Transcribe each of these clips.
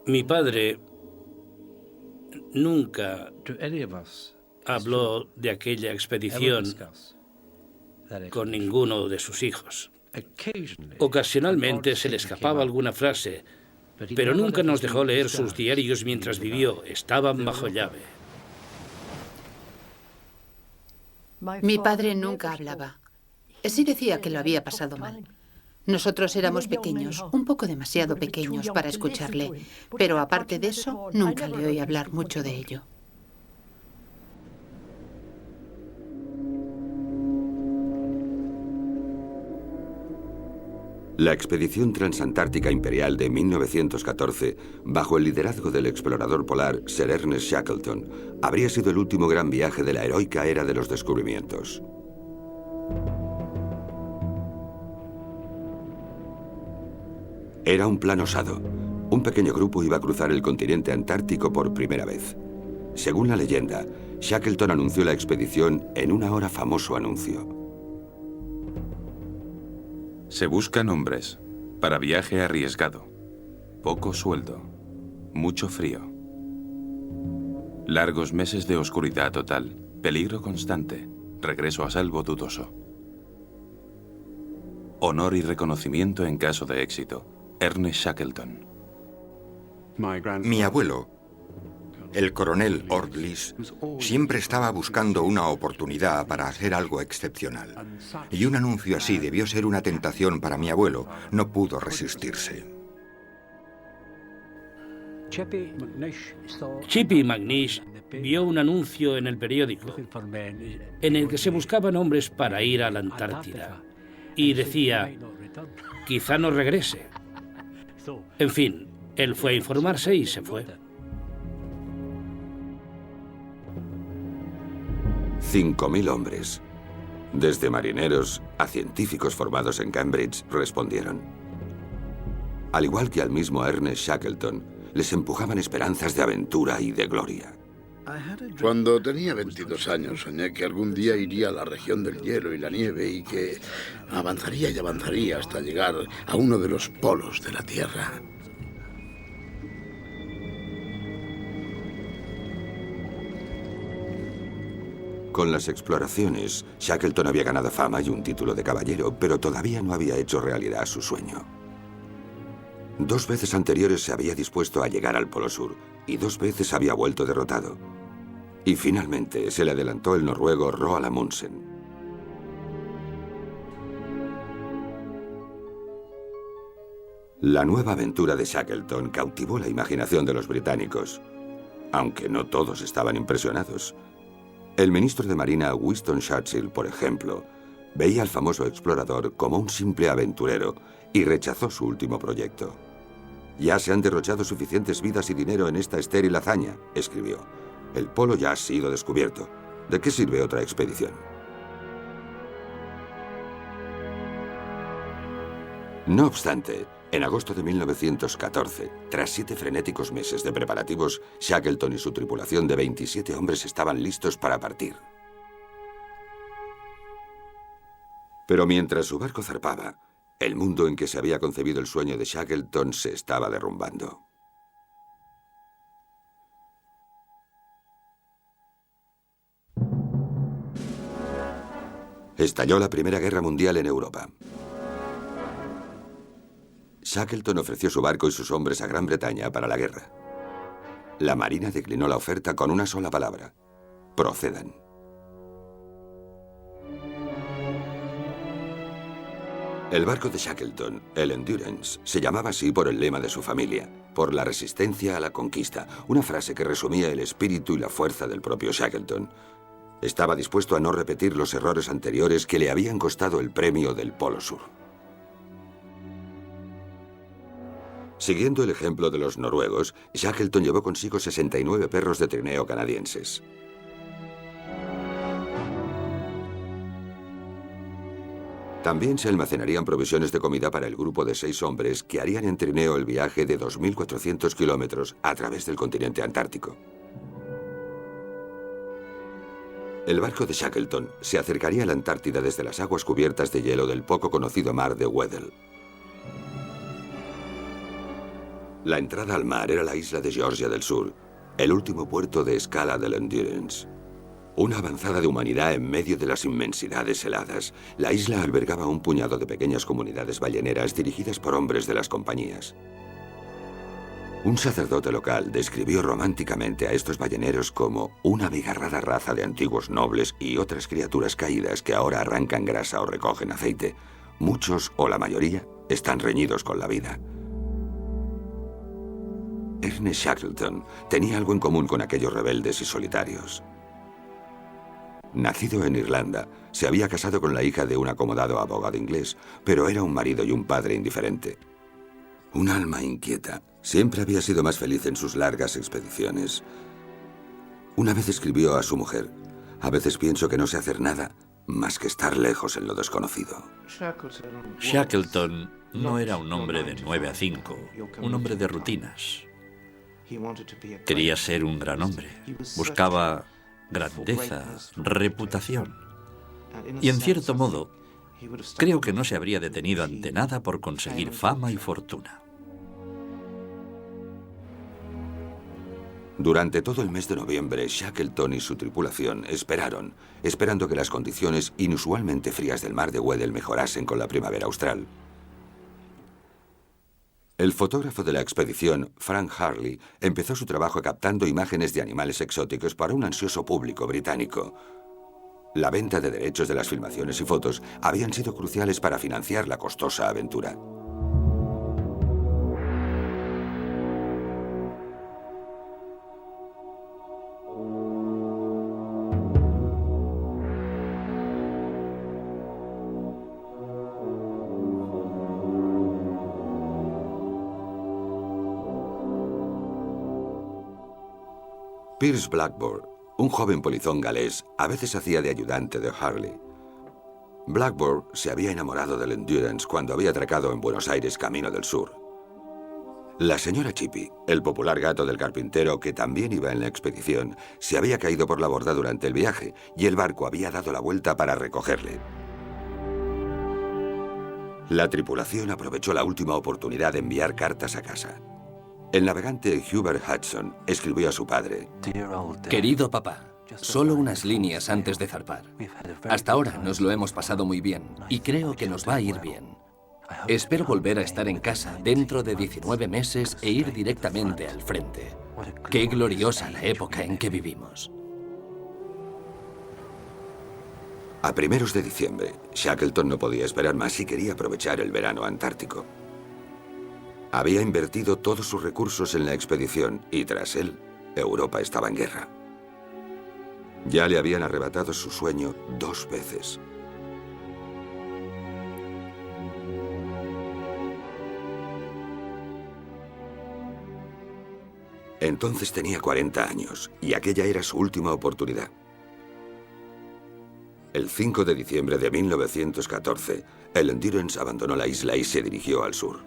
Mi padre nunca habló de aquella expedición con ninguno de sus hijos. Ocasionalmente se le escapaba alguna frase, pero nunca nos dejó leer sus diarios mientras vivió. Estaban bajo llave. Mi padre nunca hablaba. Sí decía que lo había pasado mal. Nosotros éramos pequeños, un poco demasiado pequeños para escucharle, pero aparte de eso, nunca le oí hablar mucho de ello. La expedición transantártica imperial de 1914, bajo el liderazgo del explorador polar Sir Ernest Shackleton, habría sido el último gran viaje de la heroica era de los descubrimientos. Era un plan osado. Un pequeño grupo iba a cruzar el continente antártico por primera vez. Según la leyenda, Shackleton anunció la expedición en un ahora famoso anuncio. Se buscan hombres para viaje arriesgado, poco sueldo, mucho frío, largos meses de oscuridad total, peligro constante, regreso a salvo dudoso. Honor y reconocimiento en caso de éxito. Ernest Shackleton. Mi abuelo, el coronel Ordlis, siempre estaba buscando una oportunidad para hacer algo excepcional. Y un anuncio así debió ser una tentación para mi abuelo. No pudo resistirse. Chippy McNeish vio un anuncio en el periódico en el que se buscaban hombres para ir a la Antártida. Y decía, quizá no regrese. En fin, él fue a informarse y se fue. 5.000 hombres, desde marineros a científicos formados en Cambridge, respondieron. Al igual que al mismo Ernest Shackleton, les empujaban esperanzas de aventura y de gloria. Cuando tenía 22 años, soñé que algún día iría a la región del hielo y la nieve y que avanzaría y avanzaría hasta llegar a uno de los polos de la Tierra. Con las exploraciones, Shackleton había ganado fama y un título de caballero, pero todavía no había hecho realidad su sueño. 2 veces anteriores se había dispuesto a llegar al Polo Sur y 2 veces había vuelto derrotado. Y finalmente se le adelantó el noruego Roald Amundsen. La nueva aventura de Shackleton cautivó la imaginación de los británicos, aunque no todos estaban impresionados. El ministro de Marina Winston Churchill, por ejemplo, veía al famoso explorador como un simple aventurero y rechazó su último proyecto. «Ya se han derrochado suficientes vidas y dinero en esta estéril hazaña», escribió. «El polo ya ha sido descubierto. ¿De qué sirve otra expedición?». No obstante, en agosto de 1914, tras 7 frenéticos meses de preparativos, Shackleton y su tripulación de 27 hombres estaban listos para partir. Pero mientras su barco zarpaba, el mundo en que se había concebido el sueño de Shackleton se estaba derrumbando. Estalló la Primera Guerra Mundial en Europa. Shackleton ofreció su barco y sus hombres a Gran Bretaña para la guerra. La Marina declinó la oferta con una sola palabra: procedan. El barco de Shackleton, el Endurance, se llamaba así por el lema de su familia, por la resistencia a la conquista, una frase que resumía el espíritu y la fuerza del propio Shackleton. Estaba dispuesto a no repetir los errores anteriores que le habían costado el premio del Polo Sur. Siguiendo el ejemplo de los noruegos, Shackleton llevó consigo 69 perros de trineo canadienses. También se almacenarían provisiones de comida para el grupo de 6 hombres que harían en trineo el viaje de 2.400 kilómetros a través del continente antártico. El barco de Shackleton se acercaría a la Antártida desde las aguas cubiertas de hielo del poco conocido mar de Weddell. La entrada al mar era la isla de Georgia del Sur, el último puerto de escala del Endurance. Una avanzada de humanidad en medio de las inmensidades heladas, la isla albergaba un puñado de pequeñas comunidades balleneras dirigidas por hombres de las compañías. Un sacerdote local describió románticamente a estos balleneros como una abigarrada raza de antiguos nobles y otras criaturas caídas que ahora arrancan grasa o recogen aceite. Muchos, o la mayoría, están reñidos con la vida. Ernest Shackleton tenía algo en común con aquellos rebeldes y solitarios. Nacido en Irlanda, se había casado con la hija de un acomodado abogado inglés, pero era un marido y un padre indiferente. Un alma inquieta. Siempre había sido más feliz en sus largas expediciones. Una vez escribió a su mujer: «A veces pienso que no sé hacer nada más que estar lejos en lo desconocido». Shackleton no era un hombre de 9 a 5, un hombre de rutinas. Quería ser un gran hombre. Buscaba grandeza, reputación. Y en cierto modo, creo que no se habría detenido ante nada por conseguir fama y fortuna. Durante todo el mes de noviembre, Shackleton y su tripulación esperando que las condiciones inusualmente frías del mar de Weddell mejorasen con la primavera austral. El fotógrafo de la expedición, Frank Harley, empezó su trabajo captando imágenes de animales exóticos para un ansioso público británico. La venta de derechos de las filmaciones y fotos habían sido cruciales para financiar la costosa aventura. Piers Blackburn, un joven polizón galés, a veces hacía de ayudante de Harley. Blackburn se había enamorado del Endurance cuando había atracado en Buenos Aires camino del sur. La señora Chippy, el popular gato del carpintero que también iba en la expedición, se había caído por la borda durante el viaje y el barco había dado la vuelta para recogerle. La tripulación aprovechó la última oportunidad de enviar cartas a casa. El navegante Hubert Hudson escribió a su padre: «Querido papá, solo unas líneas antes de zarpar. Hasta ahora nos lo hemos pasado muy bien y creo que nos va a ir bien. Espero volver a estar en casa dentro de 19 meses e ir directamente al frente. Qué gloriosa la época en que vivimos». A primeros de diciembre, Shackleton no podía esperar más y quería aprovechar el verano antártico. Había invertido todos sus recursos en la expedición y tras él, Europa estaba en guerra. Ya le habían arrebatado su sueño 2 veces. Entonces tenía 40 años y aquella era su última oportunidad. El 5 de diciembre de 1914, el Endurance abandonó la isla y se dirigió al sur.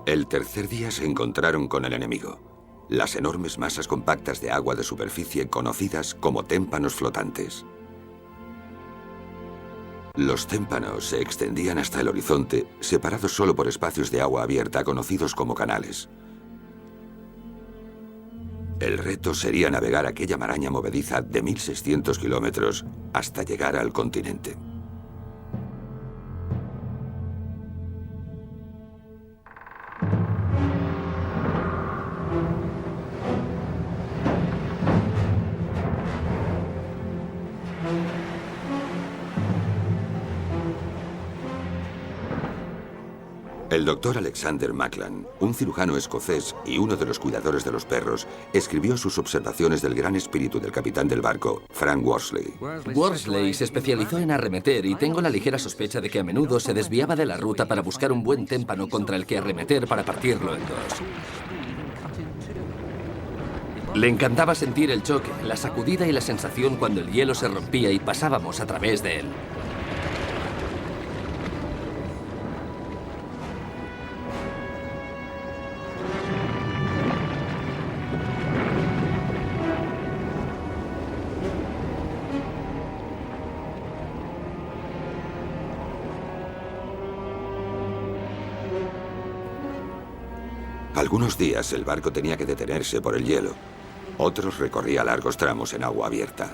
El tercer día se encontraron con el enemigo, las enormes masas compactas de agua de superficie conocidas como témpanos flotantes. Los témpanos se extendían hasta el horizonte, separados solo por espacios de agua abierta conocidos como canales. El reto sería navegar aquella maraña movediza de 1.600 kilómetros hasta llegar al continente. El doctor Alexander Maclan, un cirujano escocés y uno de los cuidadores de los perros, escribió sus observaciones del gran espíritu del capitán del barco, Frank Worsley. Worsley se especializó en arremeter y tengo la ligera sospecha de que a menudo se desviaba de la ruta para buscar un buen témpano contra el que arremeter para partirlo en dos. Le encantaba sentir el choque, la sacudida y la sensación cuando el hielo se rompía y pasábamos a través de él. Algunos días el barco tenía que detenerse por el hielo. Otros recorría largos tramos en agua abierta.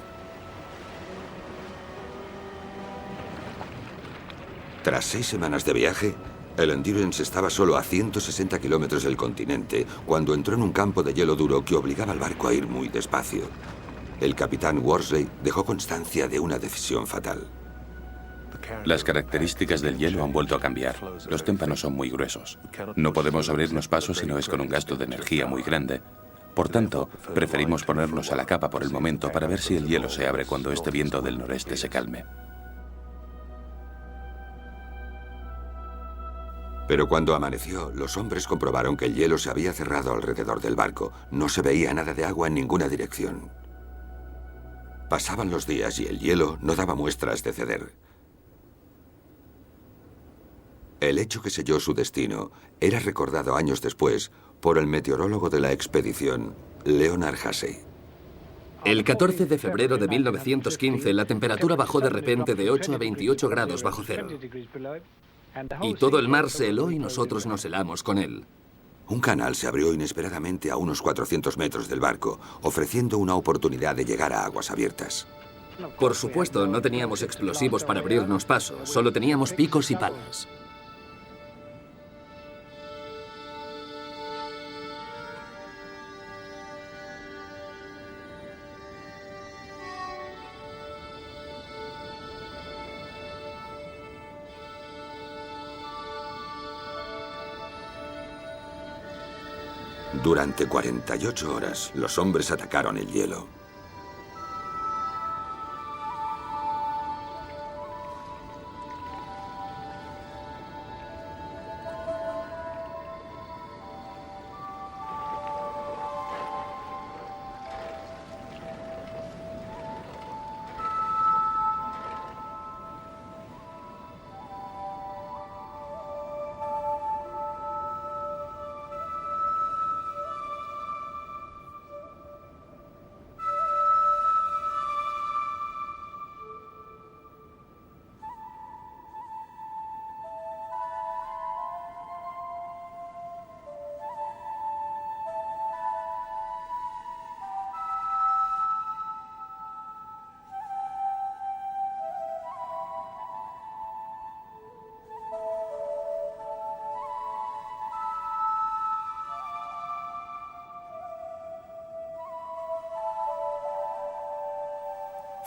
Tras 6 semanas de viaje, el Endurance estaba solo a 160 kilómetros del continente cuando entró en un campo de hielo duro que obligaba al barco a ir muy despacio. El capitán Worsley dejó constancia de una decisión fatal. Las características del hielo han vuelto a cambiar. Los témpanos son muy gruesos. No podemos abrirnos paso si no es con un gasto de energía muy grande. Por tanto, preferimos ponernos a la capa por el momento para ver si el hielo se abre cuando este viento del noreste se calme. Pero cuando amaneció, los hombres comprobaron que el hielo se había cerrado alrededor del barco. No se veía nada de agua en ninguna dirección. Pasaban los días y el hielo no daba muestras de ceder. El hecho que selló su destino era recordado años después por el meteorólogo de la expedición, Leonard Hussey. El 14 de febrero de 1915, la temperatura bajó de repente de 8 a 28 grados bajo cero. Y todo el mar se heló y nosotros nos helamos con él. Un canal se abrió inesperadamente a unos 400 metros del barco, ofreciendo una oportunidad de llegar a aguas abiertas. Por supuesto, no teníamos explosivos para abrirnos paso, solo teníamos picos y palas. Durante 48 horas, los hombres atacaron el hielo.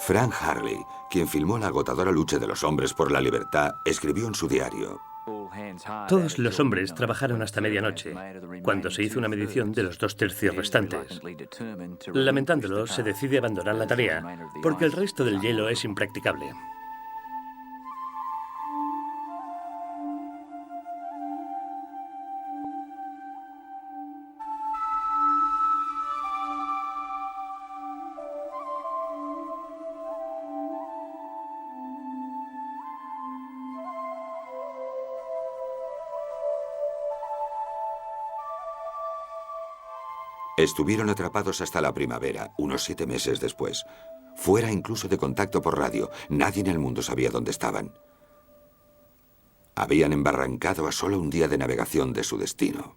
Frank Harley, quien filmó la agotadora lucha de los hombres por la libertad, escribió en su diario: Todos los hombres trabajaron hasta medianoche, cuando se hizo una medición de los 2/3 restantes. Lamentándolo, se decide abandonar la tarea, porque el resto del hielo es impracticable. Estuvieron atrapados hasta la primavera, unos 7 meses después. Fuera incluso de contacto por radio, nadie en el mundo sabía dónde estaban. Habían embarrancado a solo un día de navegación de su destino.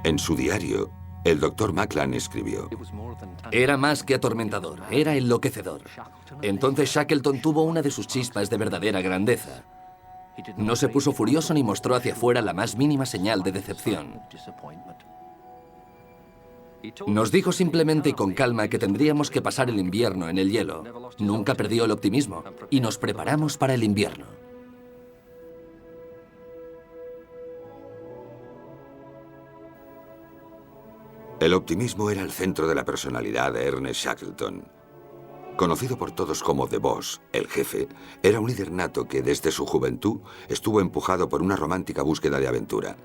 En su diario, el Dr. Maclan escribió: Era más que atormentador, era enloquecedor. Entonces Shackleton tuvo una de sus chispas de verdadera grandeza. No se puso furioso ni mostró hacia afuera la más mínima señal de decepción. Nos dijo simplemente y con calma que tendríamos que pasar el invierno en el hielo. Nunca perdió el optimismo y nos preparamos para el invierno. El optimismo era el centro de la personalidad de Ernest Shackleton. Conocido por todos como The Boss, el jefe, era un líder nato que desde su juventud estuvo empujado por una romántica búsqueda de aventura.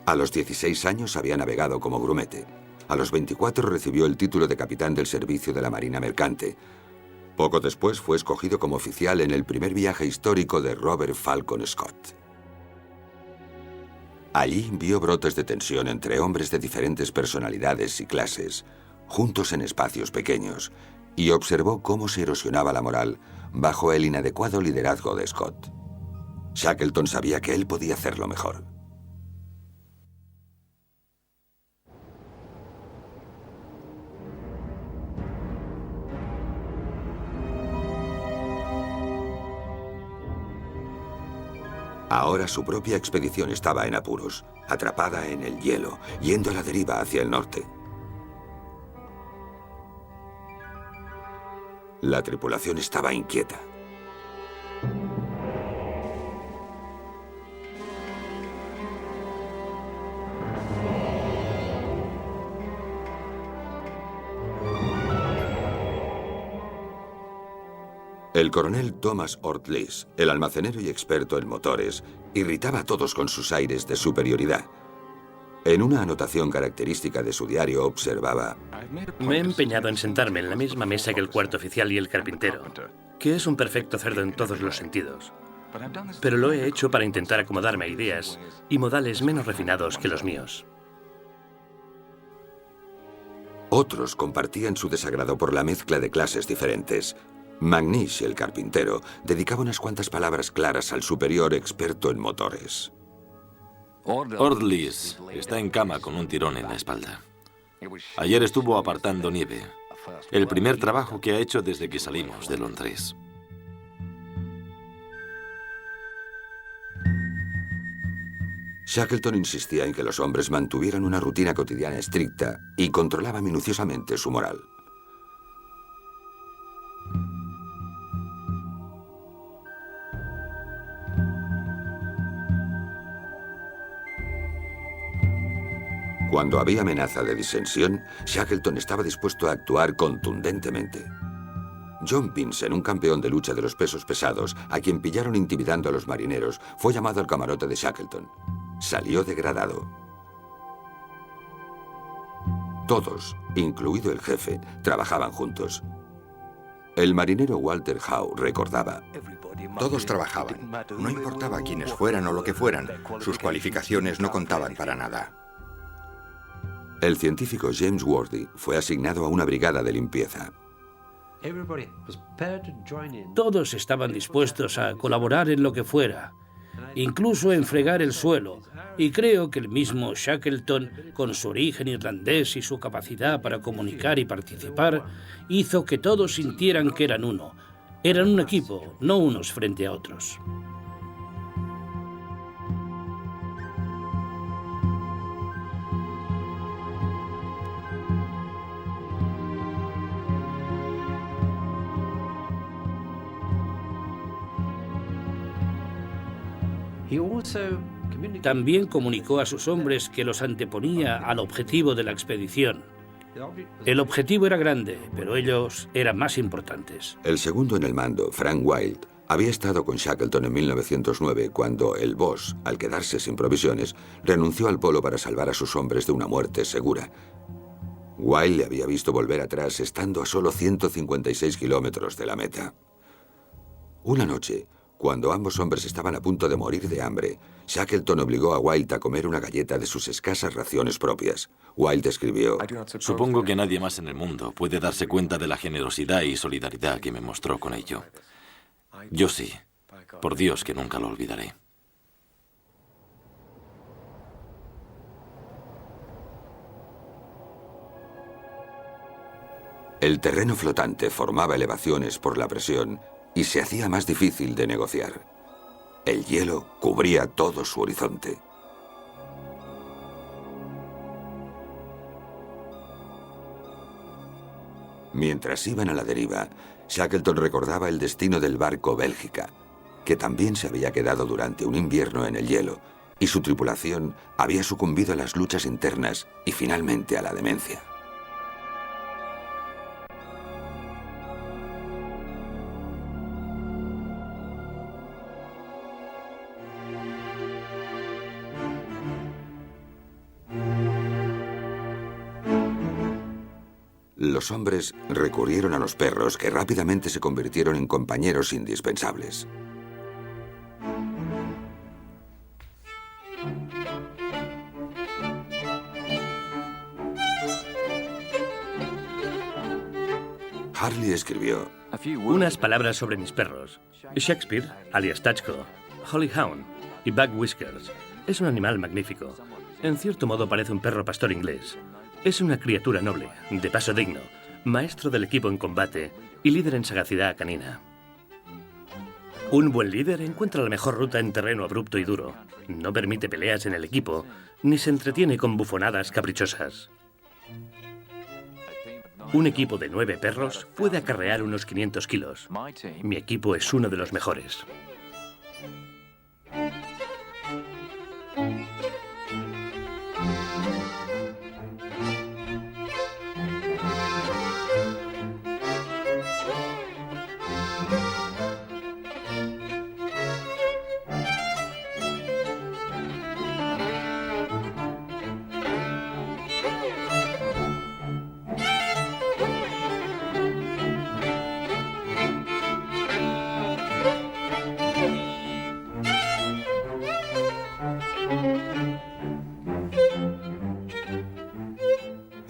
A los 16 años había navegado como grumete. A los 24 recibió el título de capitán del servicio de la Marina Mercante. Poco después fue escogido como oficial en el primer viaje histórico de Robert Falcon Scott. Allí vio brotes de tensión entre hombres de diferentes personalidades y clases, juntos en espacios pequeños, y observó cómo se erosionaba la moral bajo el inadecuado liderazgo de Scott. Shackleton sabía que él podía hacerlo mejor. Ahora su propia expedición estaba en apuros, atrapada en el hielo, yendo a la deriva hacia el norte. La tripulación estaba inquieta. El coronel Thomas Ortliss, el almacenero y experto en motores, irritaba a todos con sus aires de superioridad. En una anotación característica de su diario observaba: Me he empeñado en sentarme en la misma mesa que el cuarto oficial y el carpintero, que es un perfecto cerdo en todos los sentidos. Pero lo he hecho para intentar acomodarme a ideas y modales menos refinados que los míos. Otros compartían su desagrado por la mezcla de clases diferentes. McNish, el carpintero, dedicaba unas cuantas palabras claras al superior experto en motores. Ortliss está en cama con un tirón en la espalda. Ayer estuvo apartando nieve. El primer trabajo que ha hecho desde que salimos de Londres. Shackleton insistía en que los hombres mantuvieran una rutina cotidiana estricta y controlaba minuciosamente su moral. Cuando había amenaza de disensión, Shackleton estaba dispuesto a actuar contundentemente. John Pinson, un campeón de lucha de los pesos pesados, a quien pillaron intimidando a los marineros, fue llamado al camarote de Shackleton. Salió degradado. Todos, incluido el jefe, trabajaban juntos. El marinero Walter Howe recordaba: todos trabajaban. No importaba quiénes fueran o lo que fueran, sus cualificaciones no contaban para nada. El científico James Worthy fue asignado a una brigada de limpieza. Todos estaban dispuestos a colaborar en lo que fuera, incluso en fregar el suelo, y creo que el mismo Shackleton, con su origen irlandés y su capacidad para comunicar y participar, hizo que todos sintieran que eran uno. Eran un equipo, no unos frente a otros. También comunicó a sus hombres que los anteponía al objetivo de la expedición. El objetivo era grande, pero ellos eran más importantes. El segundo en el mando, Frank Wild, había estado con Shackleton en 1909 cuando el Boss, al quedarse sin provisiones, renunció al polo para salvar a sus hombres de una muerte segura. Wild le había visto volver atrás estando a solo 156 kilómetros de la meta. Una noche, cuando ambos hombres estaban a punto de morir de hambre, Shackleton obligó a Wild a comer una galleta de sus escasas raciones propias. Wild escribió: Supongo que nadie más en el mundo puede darse cuenta de la generosidad y solidaridad que me mostró con ello. Yo sí. Por Dios que nunca lo olvidaré. El terreno flotante formaba elevaciones por la presión y se hacía más difícil de negociar. El hielo cubría todo su horizonte. Mientras iban a la deriva, Shackleton recordaba el destino del barco Bélgica, que también se había quedado durante un invierno en el hielo, y su tripulación había sucumbido a las luchas internas y finalmente a la demencia. Los hombres recurrieron a los perros, que rápidamente se convirtieron en compañeros indispensables. Harley escribió: Unas palabras sobre mis perros. Shakespeare, alias Tachko, Hollyhound y Buck Whiskers. Es un animal magnífico. En cierto modo parece un perro pastor inglés. Es una criatura noble, de paso digno, maestro del equipo en combate y líder en sagacidad canina. Un buen líder encuentra la mejor ruta en terreno abrupto y duro. No permite peleas en el equipo, ni se entretiene con bufonadas caprichosas. Un equipo de 9 perros puede acarrear unos 500 kilos. Mi equipo es uno de los mejores.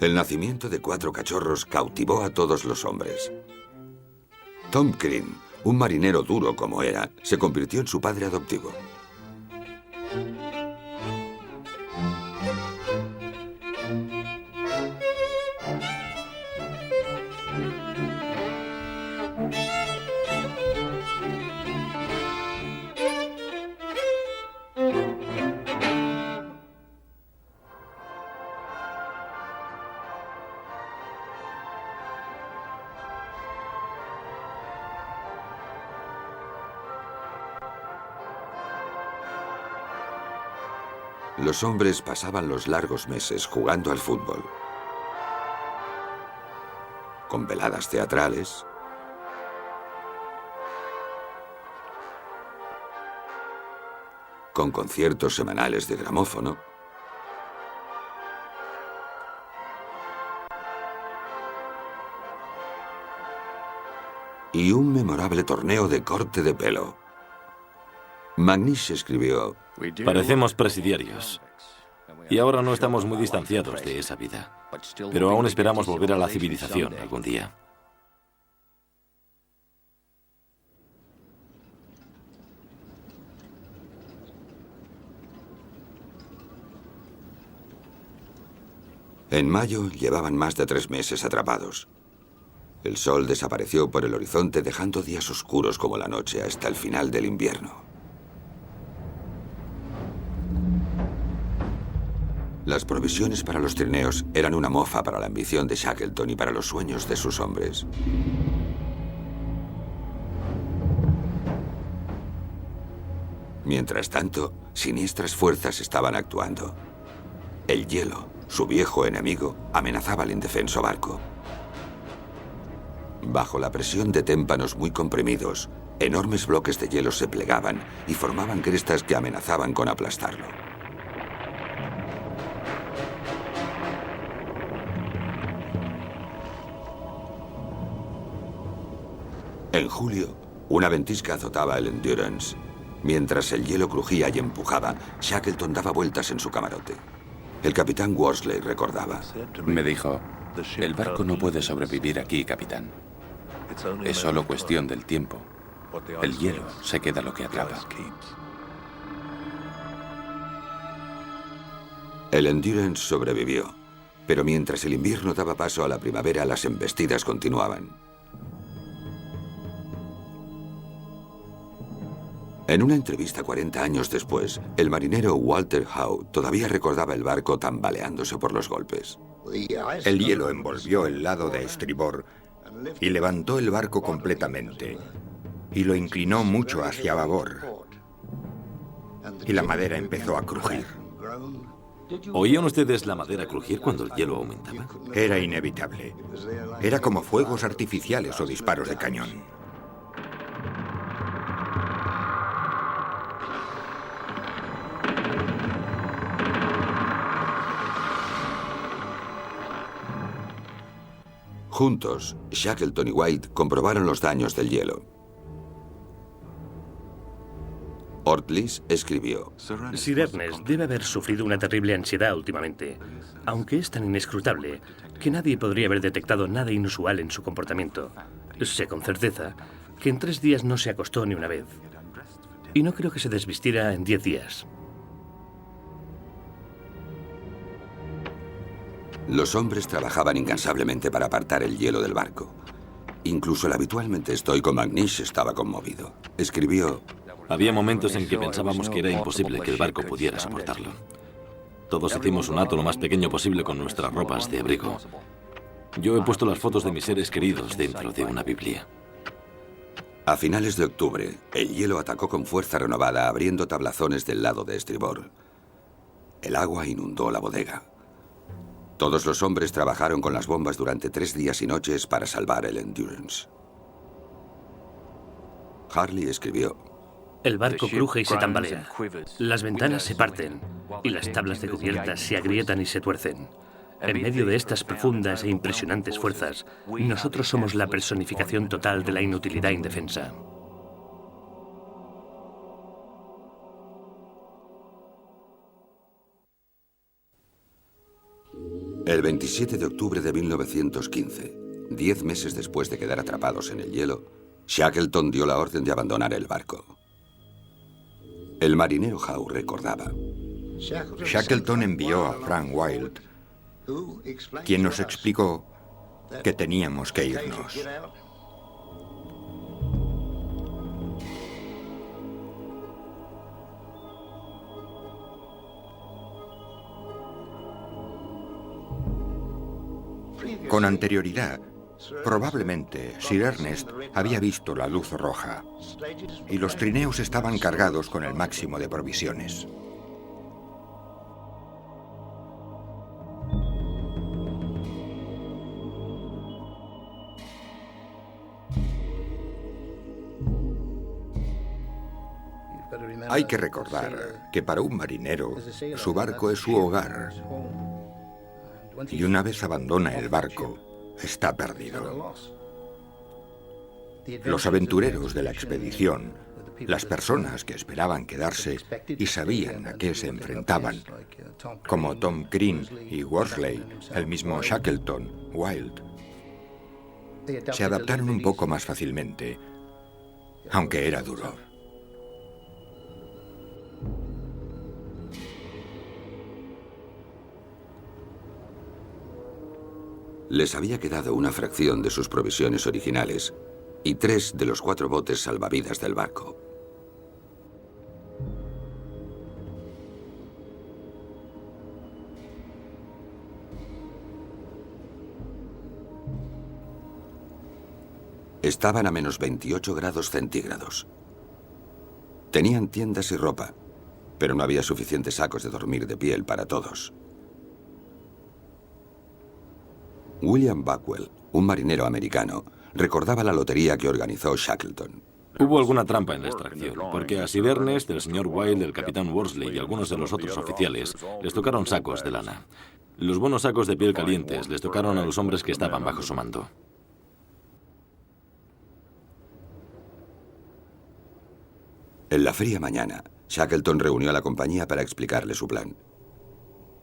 El nacimiento de 4 cachorros cautivó a todos los hombres. Tom Crean, un marinero duro como era, se convirtió en su padre adoptivo. Los hombres pasaban los largos meses jugando al fútbol, con veladas teatrales, con conciertos semanales de gramófono, y un memorable torneo de corte de pelo. Macnish escribió: Parecemos presidiarios. Y ahora no estamos muy distanciados de esa vida. Pero aún esperamos volver a la civilización algún día. En mayo llevaban más de 3 meses atrapados. El sol desapareció por el horizonte, dejando días oscuros como la noche hasta el final del invierno. Las provisiones para los trineos eran una mofa para la ambición de Shackleton y para los sueños de sus hombres. Mientras tanto, siniestras fuerzas estaban actuando. El hielo, su viejo enemigo, amenazaba al indefenso barco. Bajo la presión de témpanos muy comprimidos, enormes bloques de hielo se plegaban y formaban crestas que amenazaban con aplastarlo. En julio, una ventisca azotaba el Endurance. Mientras el hielo crujía y empujaba, Shackleton daba vueltas en su camarote. El capitán Worsley recordaba. Me dijo, el barco no puede sobrevivir aquí, capitán. Es solo cuestión del tiempo. El hielo se queda lo que atrapa. El Endurance sobrevivió, pero mientras el invierno daba paso a la primavera, las embestidas continuaban. En una entrevista 40 años después, el marinero Walter Howe todavía recordaba el barco tambaleándose por los golpes. El hielo envolvió el lado de estribor y levantó el barco completamente y lo inclinó mucho hacia babor. Y la madera empezó a crujir. ¿Oían ustedes la madera crujir cuando el hielo aumentaba? Era inevitable. Era como fuegos artificiales o disparos de cañón. Juntos, Shackleton y White comprobaron los daños del hielo. Ortlies escribió: Sir Ernest debe haber sufrido una terrible ansiedad últimamente, aunque es tan inescrutable que nadie podría haber detectado nada inusual en su comportamiento. Sé con certeza que en 3 días no se acostó ni una vez. Y no creo que se desvistiera en 10 días. Los hombres trabajaban incansablemente para apartar el hielo del barco. Incluso el habitualmente estoico McNish estaba conmovido. Escribió: había momentos en que pensábamos que era imposible que el barco pudiera soportarlo. Todos hicimos un hato lo más pequeño posible con nuestras ropas de abrigo. Yo he puesto las fotos de mis seres queridos dentro de una Biblia. A finales de octubre, el hielo atacó con fuerza renovada, abriendo tablazones del lado de estribor. El agua inundó la bodega. Todos los hombres trabajaron con las bombas durante 3 días y noches para salvar el Endurance. Harley escribió: el barco cruje y se tambalea. Las ventanas se parten y las tablas de cubierta se agrietan y se tuercen. En medio de estas profundas e impresionantes fuerzas, nosotros somos la personificación total de la inutilidad indefensa. El 27 de octubre de 1915, 10 meses después de quedar atrapados en el hielo, Shackleton dio la orden de abandonar el barco. El marinero Howe recordaba: Shackleton envió a Frank Wild, quien nos explicó que teníamos que irnos. Con anterioridad, probablemente Sir Ernest había visto la luz roja y los trineos estaban cargados con el máximo de provisiones. Hay que recordar que para un marinero, su barco es su hogar. Y una vez abandona el barco, está perdido. Los aventureros de la expedición, las personas que esperaban quedarse y sabían a qué se enfrentaban, como Tom Crean y Worsley, el mismo Shackleton, Wild, se adaptaron un poco más fácilmente, aunque era duro. Les había quedado una fracción de sus provisiones originales y 3 de los 4 botes salvavidas del barco. Estaban a menos 28 grados centígrados. Tenían tiendas y ropa, pero no había suficientes sacos de dormir de piel para todos. William Buckwell, un marinero americano, recordaba la lotería que organizó Shackleton. Hubo alguna trampa en la extracción, porque a Sir Ernest, el señor Wild, el capitán Worsley y algunos de los otros oficiales les tocaron sacos de lana. Los buenos sacos de piel calientes les tocaron a los hombres que estaban bajo su mando. En la fría mañana, Shackleton reunió a la compañía para explicarle su plan.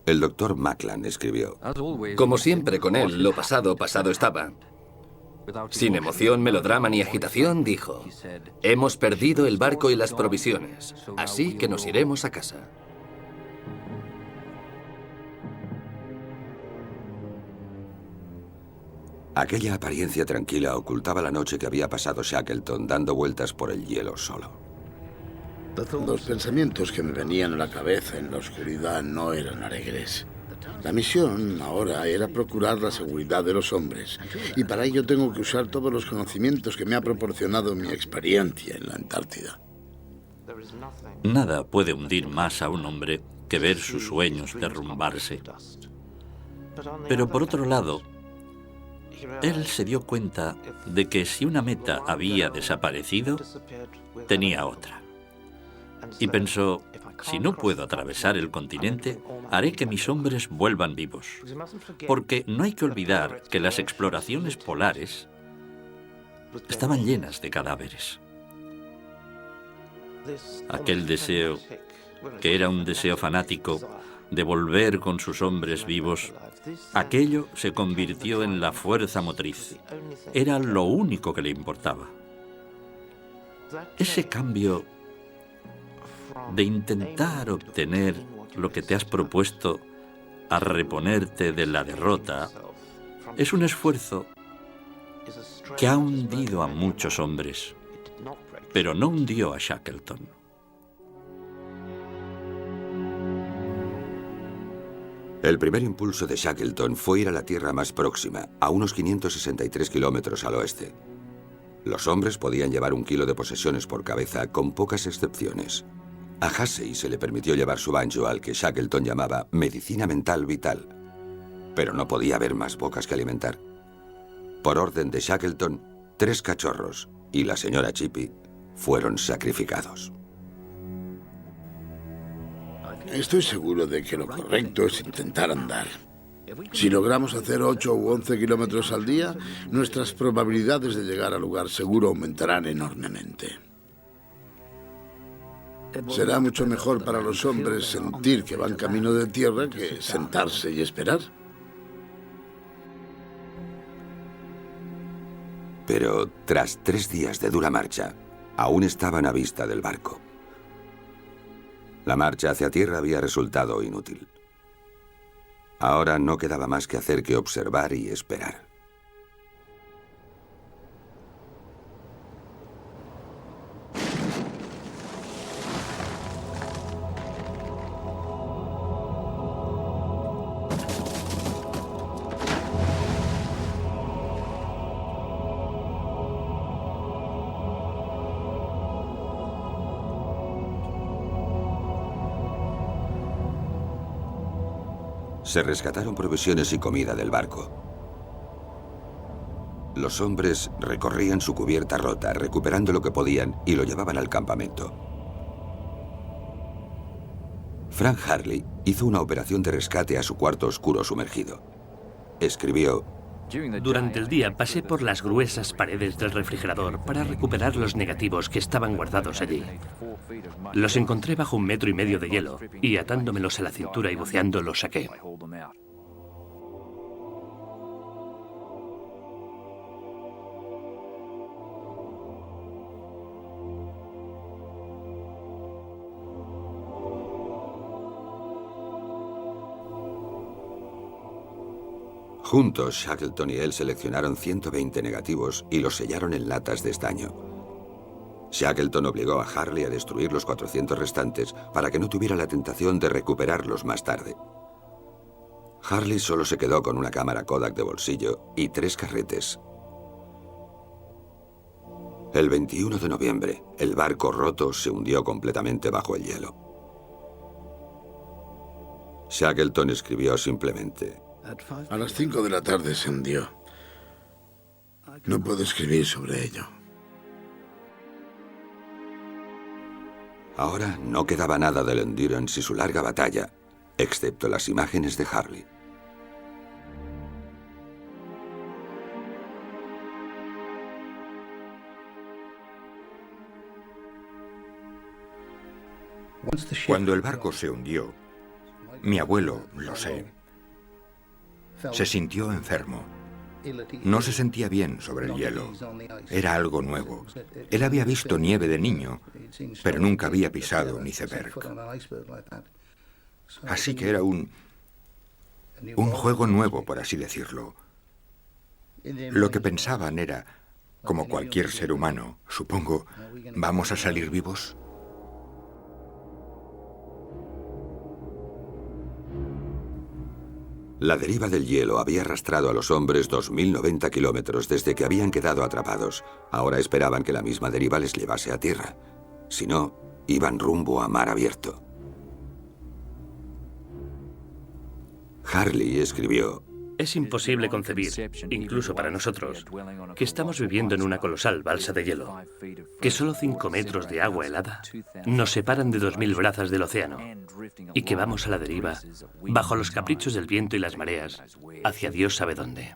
El doctor Macklin escribió: Como siempre con él, lo pasado, pasado estaba. Sin emoción, melodrama ni agitación, dijo: hemos perdido el barco y las provisiones, así que nos iremos a casa. Aquella apariencia tranquila ocultaba la noche que había pasado Shackleton dando vueltas por el hielo solo. Los pensamientos que me venían a la cabeza en la oscuridad no eran alegres. La misión ahora era procurar la seguridad de los hombres, y para ello tengo que usar todos los conocimientos que me ha proporcionado mi experiencia en la Antártida. Nada puede hundir más a un hombre que ver sus sueños derrumbarse. Pero por otro lado, él se dio cuenta de que si una meta había desaparecido, tenía otra. Y pensó: si no puedo atravesar el continente, haré que mis hombres vuelvan vivos. Porque no hay que olvidar que las exploraciones polares estaban llenas de cadáveres. Aquel deseo, que era un deseo fanático de volver con sus hombres vivos, aquello se convirtió en la fuerza motriz. Era lo único que le importaba. Ese cambio de intentar obtener lo que te has propuesto a reponerte de la derrota es un esfuerzo que ha hundido a muchos hombres, pero no hundió a Shackleton. El primer impulso de Shackleton fue ir a la tierra más próxima, a unos 563 kilómetros al oeste. Los hombres podían llevar 1 kilo de posesiones por cabeza, con pocas excepciones. A Hussey se le permitió llevar su banjo, al que Shackleton llamaba medicina mental vital. Pero no podía haber más bocas que alimentar. Por orden de Shackleton, 3 cachorros y la señora Chippy fueron sacrificados. Estoy seguro de que lo correcto es intentar andar. Si logramos hacer 8 u 11 kilómetros al día, nuestras probabilidades de llegar al lugar seguro aumentarán enormemente. Será mucho mejor para los hombres sentir que van camino de tierra que sentarse y esperar. Pero tras 3 días de dura marcha, aún estaban a vista del barco. La marcha hacia tierra había resultado inútil. Ahora no quedaba más que hacer que observar y esperar. Se rescataron provisiones y comida del barco. Los hombres recorrían su cubierta rota, recuperando lo que podían, y lo llevaban al campamento. Frank Harley hizo una operación de rescate a su cuarto oscuro sumergido. Escribió: durante el día pasé por las gruesas paredes del refrigerador para recuperar los negativos que estaban guardados allí. Los encontré bajo 1,5 metros de hielo y atándomelos a la cintura y buceando los saqué. Juntos, Shackleton y él seleccionaron 120 negativos y los sellaron en latas de estaño. Shackleton obligó a Harley a destruir los 400 restantes para que no tuviera la tentación de recuperarlos más tarde. Harley solo se quedó con una cámara Kodak de bolsillo y 3 carretes. El 21 de noviembre, el barco roto se hundió completamente bajo el hielo. Shackleton escribió simplemente: a las 5 de la tarde se hundió. No puedo escribir sobre ello. Ahora no quedaba nada del Endurance y su larga batalla, excepto las imágenes de Harley. Cuando el barco se hundió, mi abuelo, lo sé, se sintió enfermo. No se sentía bien sobre el hielo. Era algo nuevo. Él había visto nieve de niño, pero nunca había pisado un iceberg. Así que era un juego nuevo, por así decirlo. Lo que pensaban era, como cualquier ser humano, supongo, ¿vamos a salir vivos? La deriva del hielo había arrastrado a los hombres 2090 kilómetros desde que habían quedado atrapados. Ahora esperaban que la misma deriva les llevase a tierra. Si no, iban rumbo a mar abierto. Harley escribió: Es imposible concebir, incluso para nosotros, que estamos viviendo en una colosal balsa de hielo, que solo 5 metros de agua helada nos separan de 2000 brazas del océano y que vamos a la deriva, bajo los caprichos del viento y las mareas, hacia Dios sabe dónde.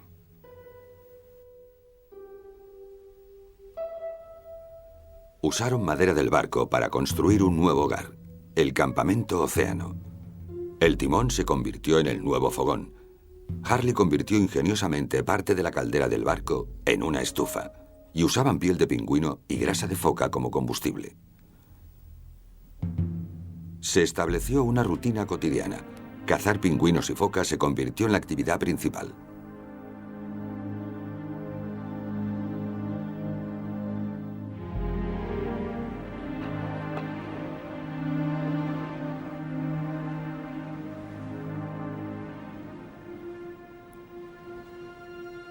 Usaron madera del barco para construir un nuevo hogar, el campamento Océano. El timón se convirtió en el nuevo fogón. Harley convirtió ingeniosamente parte de la caldera del barco en una estufa y usaban piel de pingüino y grasa de foca como combustible. Se estableció una rutina cotidiana. Cazar pingüinos y focas se convirtió en la actividad principal.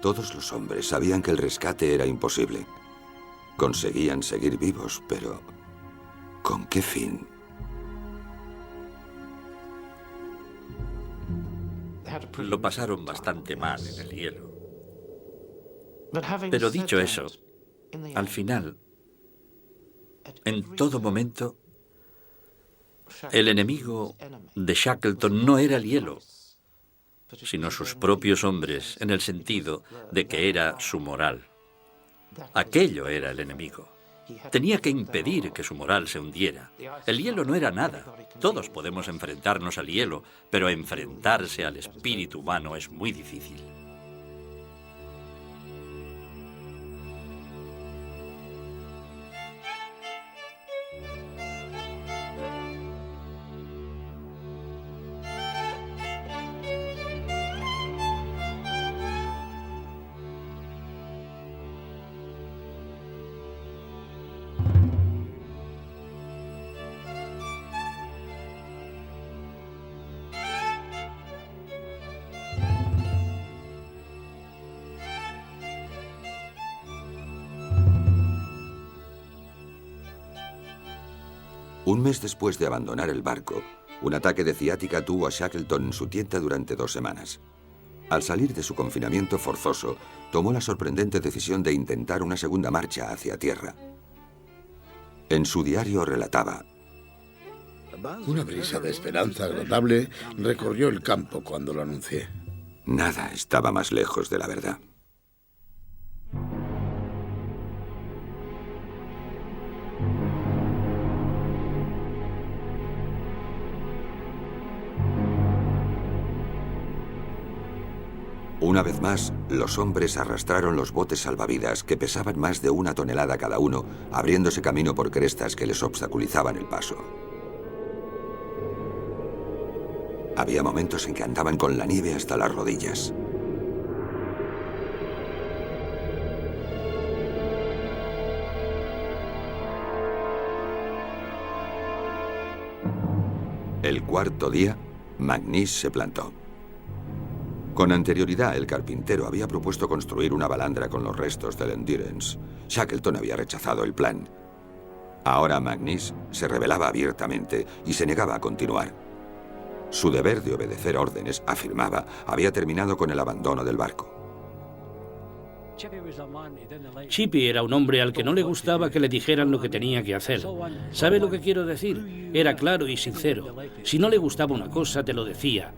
Todos los hombres sabían que el rescate era imposible. Conseguían seguir vivos, pero ¿con qué fin? Lo pasaron bastante mal en el hielo. Pero dicho eso, al final, en todo momento, el enemigo de Shackleton no era el hielo, sino sus propios hombres, en el sentido de que era su moral. Aquello era el enemigo. Tenía que impedir que su moral se hundiera. El hielo no era nada. Todos podemos enfrentarnos al hielo, pero enfrentarse al espíritu humano es muy difícil. Un mes después de abandonar el barco, un ataque de ciática tuvo a Shackleton en su tienda durante 2 semanas. Al salir de su confinamiento forzoso, tomó la sorprendente decisión de intentar una segunda marcha hacia tierra. En su diario relataba: una brisa de esperanza agradable recorrió el campo cuando lo anuncié. Nada estaba más lejos de la verdad. Una vez más, los hombres arrastraron los botes salvavidas que pesaban más de 1 tonelada cada uno, abriéndose camino por crestas que les obstaculizaban el paso. Había momentos en que andaban con la nieve hasta las rodillas. El 4.º día, McNish se plantó. Con anterioridad, el carpintero había propuesto construir una balandra con los restos del Endurance. Shackleton había rechazado el plan. Ahora McNish se rebelaba abiertamente y se negaba a continuar. Su deber de obedecer órdenes, afirmaba, había terminado con el abandono del barco. Chippy era un hombre al que no le gustaba que le dijeran lo que tenía que hacer. ¿Sabe lo que quiero decir? Era claro y sincero. Si no le gustaba una cosa, te lo decía.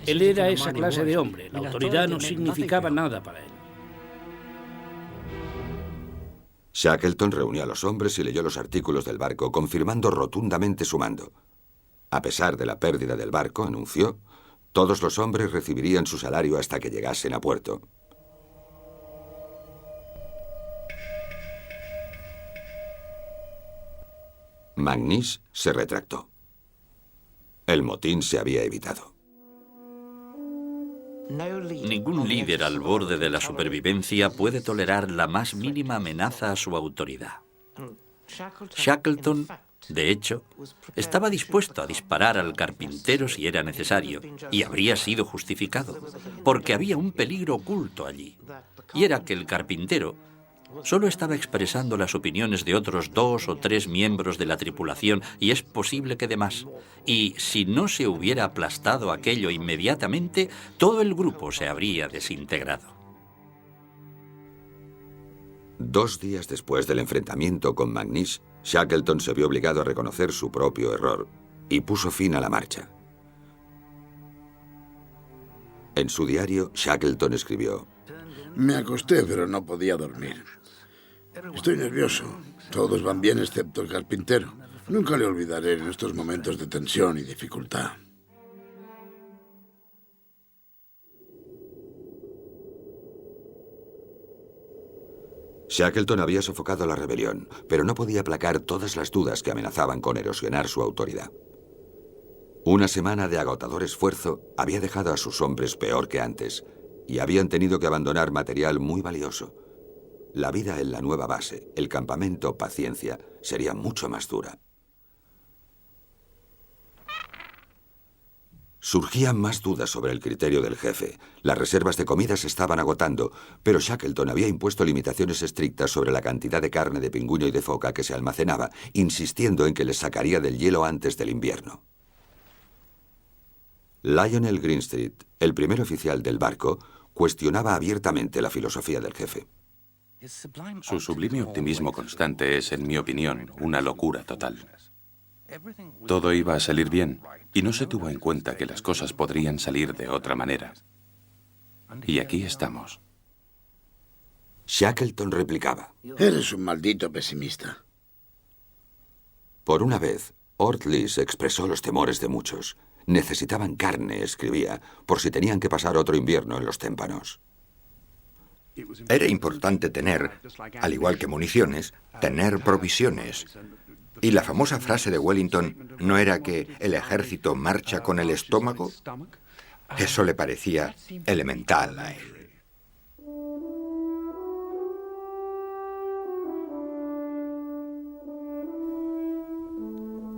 Él era esa clase de hombre. La autoridad no significaba nada para él. Shackleton reunió a los hombres y leyó los artículos del barco, confirmando rotundamente su mando. A pesar de la pérdida del barco, anunció, todos los hombres recibirían su salario hasta que llegasen a puerto. McNish se retractó. El motín se había evitado. Ningún líder al borde de la supervivencia puede tolerar la más mínima amenaza a su autoridad. Shackleton, de hecho, estaba dispuesto a disparar al carpintero si era necesario, y habría sido justificado, porque había un peligro oculto allí, y era que el carpintero solo estaba expresando las opiniones de otros 2 o 3 miembros de la tripulación, y es posible que de más. Y si no se hubiera aplastado aquello inmediatamente, todo el grupo se habría desintegrado. 2 días después del enfrentamiento con McNish, Shackleton se vio obligado a reconocer su propio error y puso fin a la marcha. En su diario, Shackleton escribió: Me acosté, pero no podía dormir. Estoy nervioso. Todos van bien excepto el carpintero. Nunca le olvidaré en estos momentos de tensión y dificultad. Shackleton había sofocado la rebelión, pero no podía aplacar todas las dudas que amenazaban con erosionar su autoridad. Una semana de agotador esfuerzo había dejado a sus hombres peor que antes, y habían tenido que abandonar material muy valioso. La vida en la nueva base, el campamento Paciencia, sería mucho más dura. Surgían más dudas sobre el criterio del jefe. Las reservas de comida se estaban agotando, pero Shackleton había impuesto limitaciones estrictas sobre la cantidad de carne de pingüino y de foca que se almacenaba, insistiendo en que les sacaría del hielo antes del invierno. Lionel Greenstreet, el primer oficial del barco, cuestionaba abiertamente la filosofía del jefe. Su sublime optimismo constante es, en mi opinión, una locura total. Todo iba a salir bien y no se tuvo en cuenta que las cosas podrían salir de otra manera. Y aquí estamos. Shackleton replicaba: Eres un maldito pesimista. Por una vez, Ord-Lees expresó los temores de muchos. Necesitaban carne, escribía, por si tenían que pasar otro invierno en los témpanos. Era importante tener, al igual que municiones, tener provisiones. Y la famosa frase de Wellington no era que el ejército marcha con el estómago. Eso le parecía elemental a él.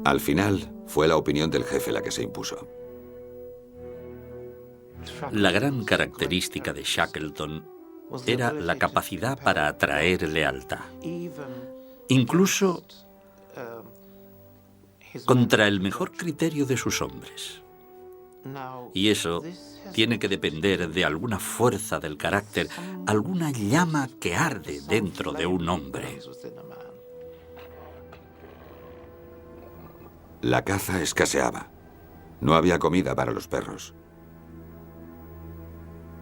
Al final, fue la opinión del jefe la que se impuso. La gran característica de Shackleton era la capacidad para atraer lealtad, incluso contra el mejor criterio de sus hombres. Y eso tiene que depender de alguna fuerza del carácter, alguna llama que arde dentro de un hombre. La caza escaseaba. No había comida para los perros.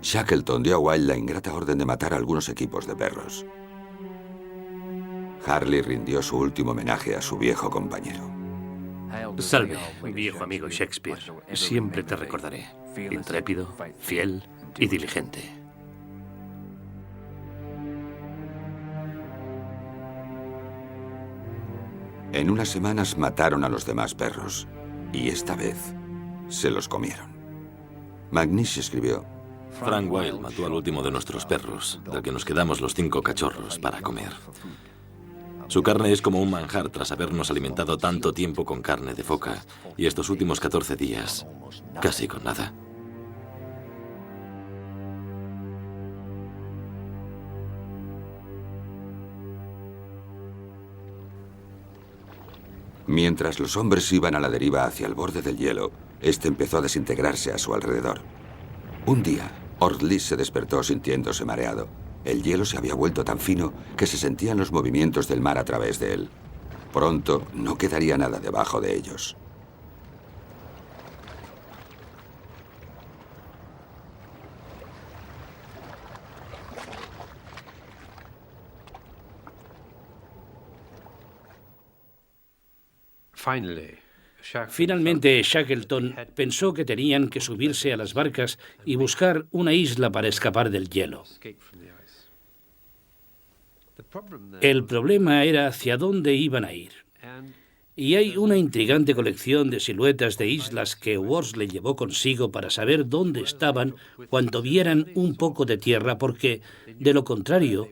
Shackleton dio a Wilde la ingrata orden de matar a algunos equipos de perros. Harley rindió su último homenaje a su viejo compañero. Salve, viejo amigo Shakespeare. Siempre te recordaré. Intrépido, fiel y diligente. En unas semanas mataron a los demás perros, y esta vez se los comieron. McNish escribió: Frank Wilde mató al último de nuestros perros, del que nos quedamos los 5 cachorros para comer. Su carne es como un manjar tras habernos alimentado tanto tiempo con carne de foca, y estos últimos 14 días, casi con nada. Mientras los hombres iban a la deriva hacia el borde del hielo, este empezó a desintegrarse a su alrededor. Un día, Ord-Lees se despertó sintiéndose mareado. El hielo se había vuelto tan fino que se sentían los movimientos del mar a través de él. Pronto no quedaría nada debajo de ellos. Finalmente, Shackleton pensó que tenían que subirse a las barcas y buscar una isla para escapar del hielo. El problema era hacia dónde iban a ir. Y hay una intrigante colección de siluetas de islas que Worsley llevó consigo para saber dónde estaban cuando vieran un poco de tierra, porque, de lo contrario,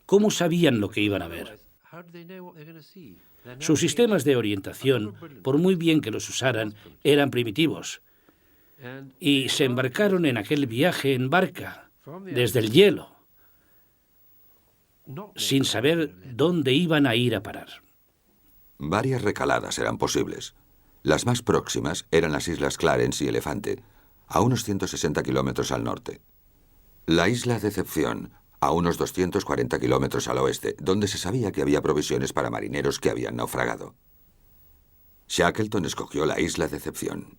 ¿cómo sabían lo que iban a ver? Sus sistemas de orientación, por muy bien que los usaran, eran primitivos. Y se embarcaron en aquel viaje en barca, desde el hielo, sin saber dónde iban a ir a parar. Varias recaladas eran posibles. Las más próximas eran las islas Clarence y Elefante, a unos 160 kilómetros al norte. La isla Decepción, a unos 240 kilómetros al oeste, donde se sabía que había provisiones para marineros que habían naufragado. Shackleton escogió la isla Decepción.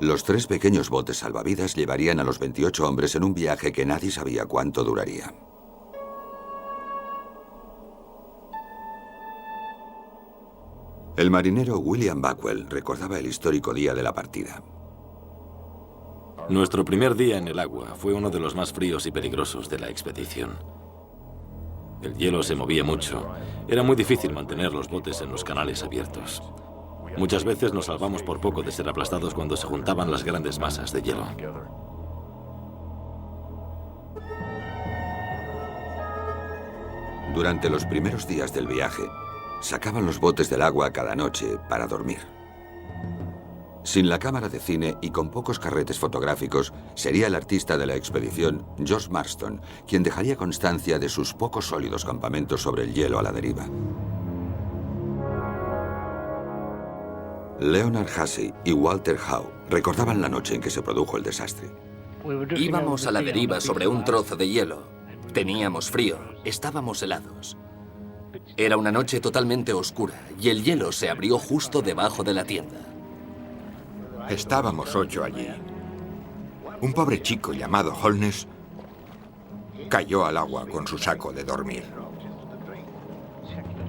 Los 3 pequeños botes salvavidas llevarían a los 28 hombres en un viaje que nadie sabía cuánto duraría. El marinero William Backwell recordaba el histórico día de la partida. Nuestro primer día en el agua fue uno de los más fríos y peligrosos de la expedición. El hielo se movía mucho. Era muy difícil mantener los botes en los canales abiertos. Muchas veces nos salvamos por poco de ser aplastados cuando se juntaban las grandes masas de hielo. Durante los primeros días del viaje, sacaban los botes del agua cada noche para dormir. Sin la cámara de cine y con pocos carretes fotográficos, sería el artista de la expedición, George Marston, quien dejaría constancia de sus pocos sólidos campamentos sobre el hielo a la deriva. Leonard Hussey y Walter Howe recordaban la noche en que se produjo el desastre. Íbamos a la deriva sobre un trozo de hielo. Teníamos frío, estábamos helados. Era una noche totalmente oscura y el hielo se abrió justo debajo de la tienda. Estábamos 8 allí. Un pobre chico llamado Holness cayó al agua con su saco de dormir.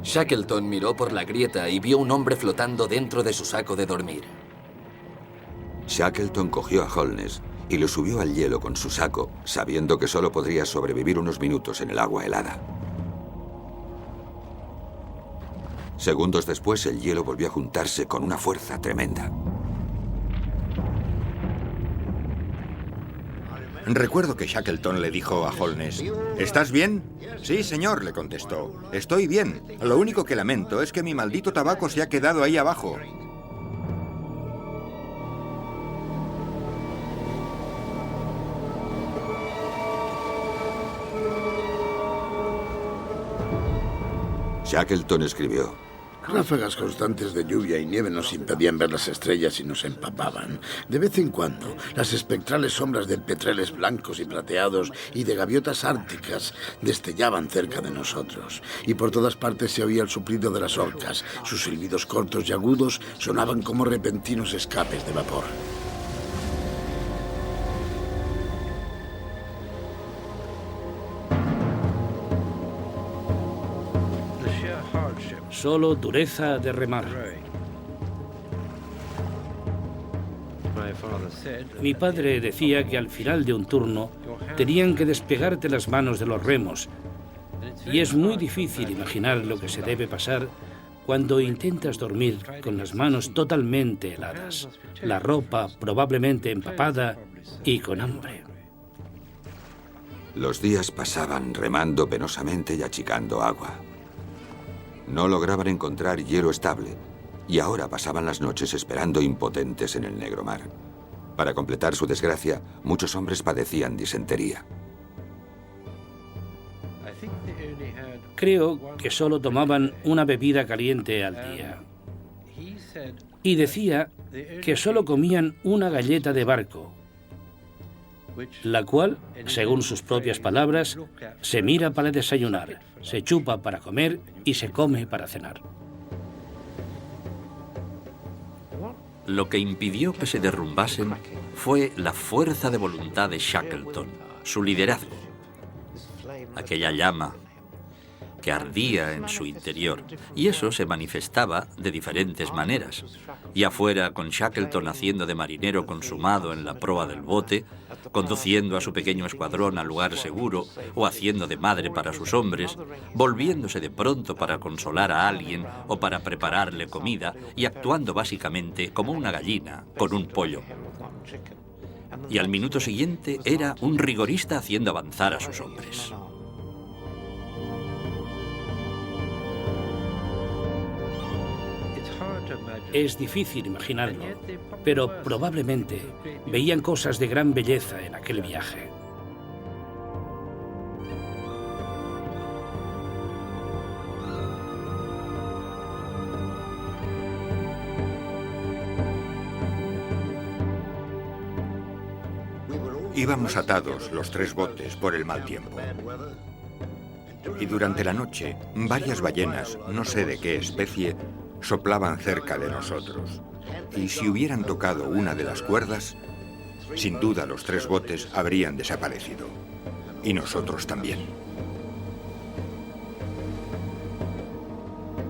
Shackleton miró por la grieta y vio un hombre flotando dentro de su saco de dormir. Shackleton cogió a Holness y lo subió al hielo con su saco, sabiendo que solo podría sobrevivir unos minutos en el agua helada. Segundos después, el hielo volvió a juntarse con una fuerza tremenda. Recuerdo que Shackleton le dijo a Holness, ¿estás bien? Sí, señor, le contestó. Estoy bien. Lo único que lamento es que mi maldito tabaco se ha quedado ahí abajo. Shackleton escribió: Ráfagas constantes de lluvia y nieve nos impedían ver las estrellas y nos empapaban. De vez en cuando, las espectrales sombras de petreles blancos y plateados y de gaviotas árticas destellaban cerca de nosotros. Y por todas partes se oía el suplido de las orcas. Sus silbidos cortos y agudos sonaban como repentinos escapes de vapor. Solo dureza de remar. Mi padre decía que al final de un turno tenían que despegarte las manos de los remos, y es muy difícil imaginar lo que se debe pasar cuando intentas dormir con las manos totalmente heladas, la ropa probablemente empapada y con hambre. Los días pasaban remando penosamente y achicando agua. No lograban encontrar hielo estable y ahora pasaban las noches esperando impotentes en el negro mar. Para completar su desgracia, muchos hombres padecían disentería. Creo que solo tomaban una bebida caliente al día. Y decía que solo comían una galleta de barco, la cual, según sus propias palabras, se mira para desayunar, se chupa para comer y se come para cenar. Lo que impidió que se derrumbasen fue la fuerza de voluntad de Shackleton, su liderazgo. Aquella llama que ardía en su interior, y eso se manifestaba de diferentes maneras, ya fuera con Shackleton haciendo de marinero consumado en la proa del bote, conduciendo a su pequeño escuadrón al lugar seguro, o haciendo de madre para sus hombres, volviéndose de pronto para consolar a alguien o para prepararle comida, y actuando básicamente como una gallina con un pollo. Y al minuto siguiente era un rigorista haciendo avanzar a sus hombres. Es difícil imaginarlo, pero probablemente veían cosas de gran belleza en aquel viaje. Íbamos atados los 3 botes por el mal tiempo. Y durante la noche, varias ballenas, no sé de qué especie, soplaban cerca de nosotros. Y si hubieran tocado una de las cuerdas, sin duda los 3 botes habrían desaparecido. Y nosotros también.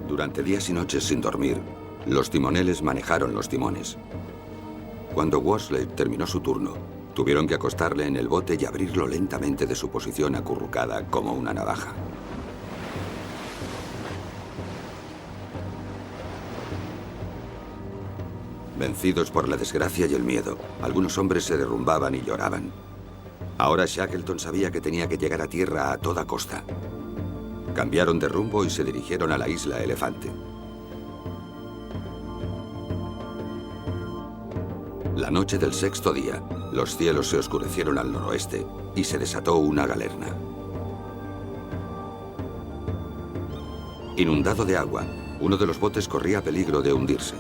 Durante días y noches sin dormir, los timoneles manejaron los timones. Cuando Worsley terminó su turno, tuvieron que acostarle en el bote y abrirlo lentamente de su posición acurrucada como una navaja. Vencidos por la desgracia y el miedo, algunos hombres se derrumbaban y lloraban. Ahora Shackleton sabía que tenía que llegar a tierra a toda costa. Cambiaron de rumbo y se dirigieron a la isla Elefante. La noche del 6º día, los cielos se oscurecieron al noroeste y se desató una galerna. Inundado de agua, uno de los botes corría peligro de hundirse.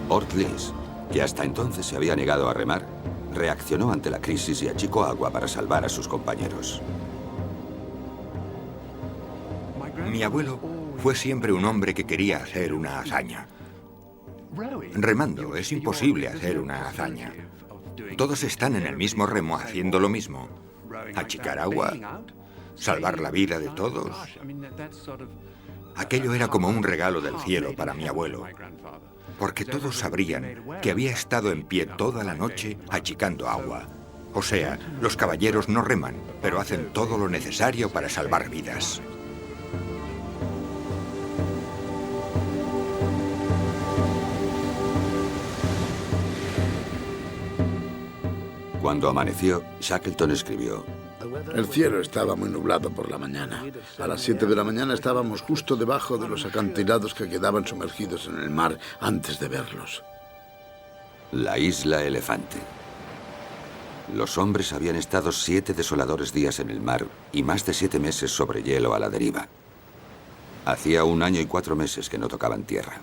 Ord-Lins, que hasta entonces se había negado a remar, reaccionó ante la crisis y achicó agua para salvar a sus compañeros. Mi abuelo fue siempre un hombre que quería hacer una hazaña. Remando es imposible hacer una hazaña. Todos están en el mismo remo haciendo lo mismo. Achicar agua, salvar la vida de todos. Aquello era como un regalo del cielo para mi abuelo, porque todos sabrían que había estado en pie toda la noche achicando agua. O sea, los caballeros no reman, pero hacen todo lo necesario para salvar vidas. Cuando amaneció, Shackleton escribió: El cielo estaba muy nublado por la mañana. A las 7 de la mañana estábamos justo debajo de los acantilados que quedaban sumergidos en el mar antes de verlos. La isla Elefante. Los hombres habían estado 7 desoladores días en el mar y más de 7 meses sobre hielo a la deriva. Hacía 1 año y 4 meses que no tocaban tierra.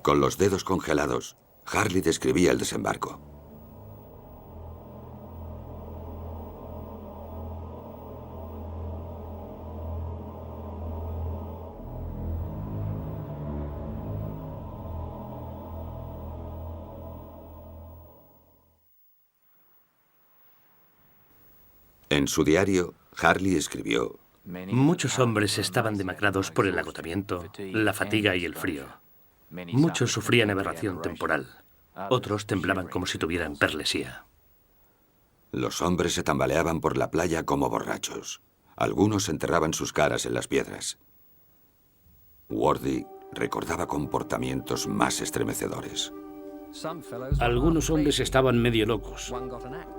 Con los dedos congelados, Harley describía el desembarco. En su diario, Harley escribió: Muchos hombres estaban demacrados por el agotamiento, la fatiga y el frío. Muchos sufrían aberración temporal. Otros temblaban como si tuvieran perlesía. Los hombres se tambaleaban por la playa como borrachos. Algunos enterraban sus caras en las piedras. Wordy recordaba comportamientos más estremecedores. Algunos hombres estaban medio locos.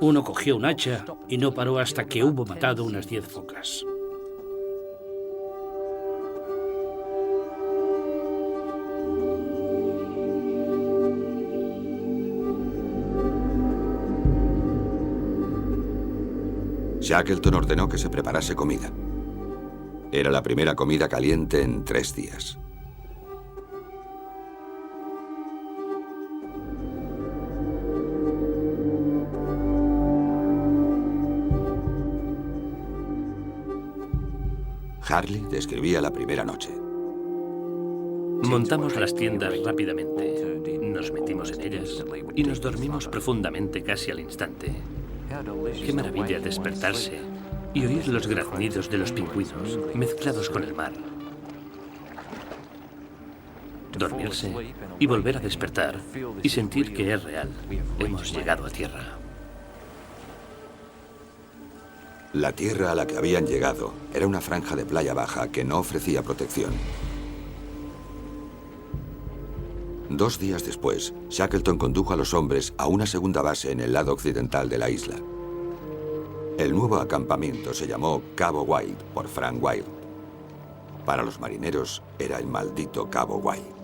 Uno cogió un hacha y no paró hasta que hubo matado unas 10 focas. Shackleton ordenó que se preparase comida. Era la primera comida caliente en 3 días. Harley describía la primera noche. Montamos las tiendas rápidamente, nos metimos en ellas y nos dormimos profundamente casi al instante. Qué maravilla despertarse y oír los graznidos de los pingüinos mezclados con el mar. Dormirse y volver a despertar y sentir que es real. Hemos llegado a tierra. La tierra a la que habían llegado era una franja de playa baja que no ofrecía protección. 2 días después, Shackleton condujo a los hombres a una segunda base en el lado occidental de la isla. El nuevo acampamiento se llamó Cabo Wild por Frank Wild. Para los marineros era el maldito Cabo Wild.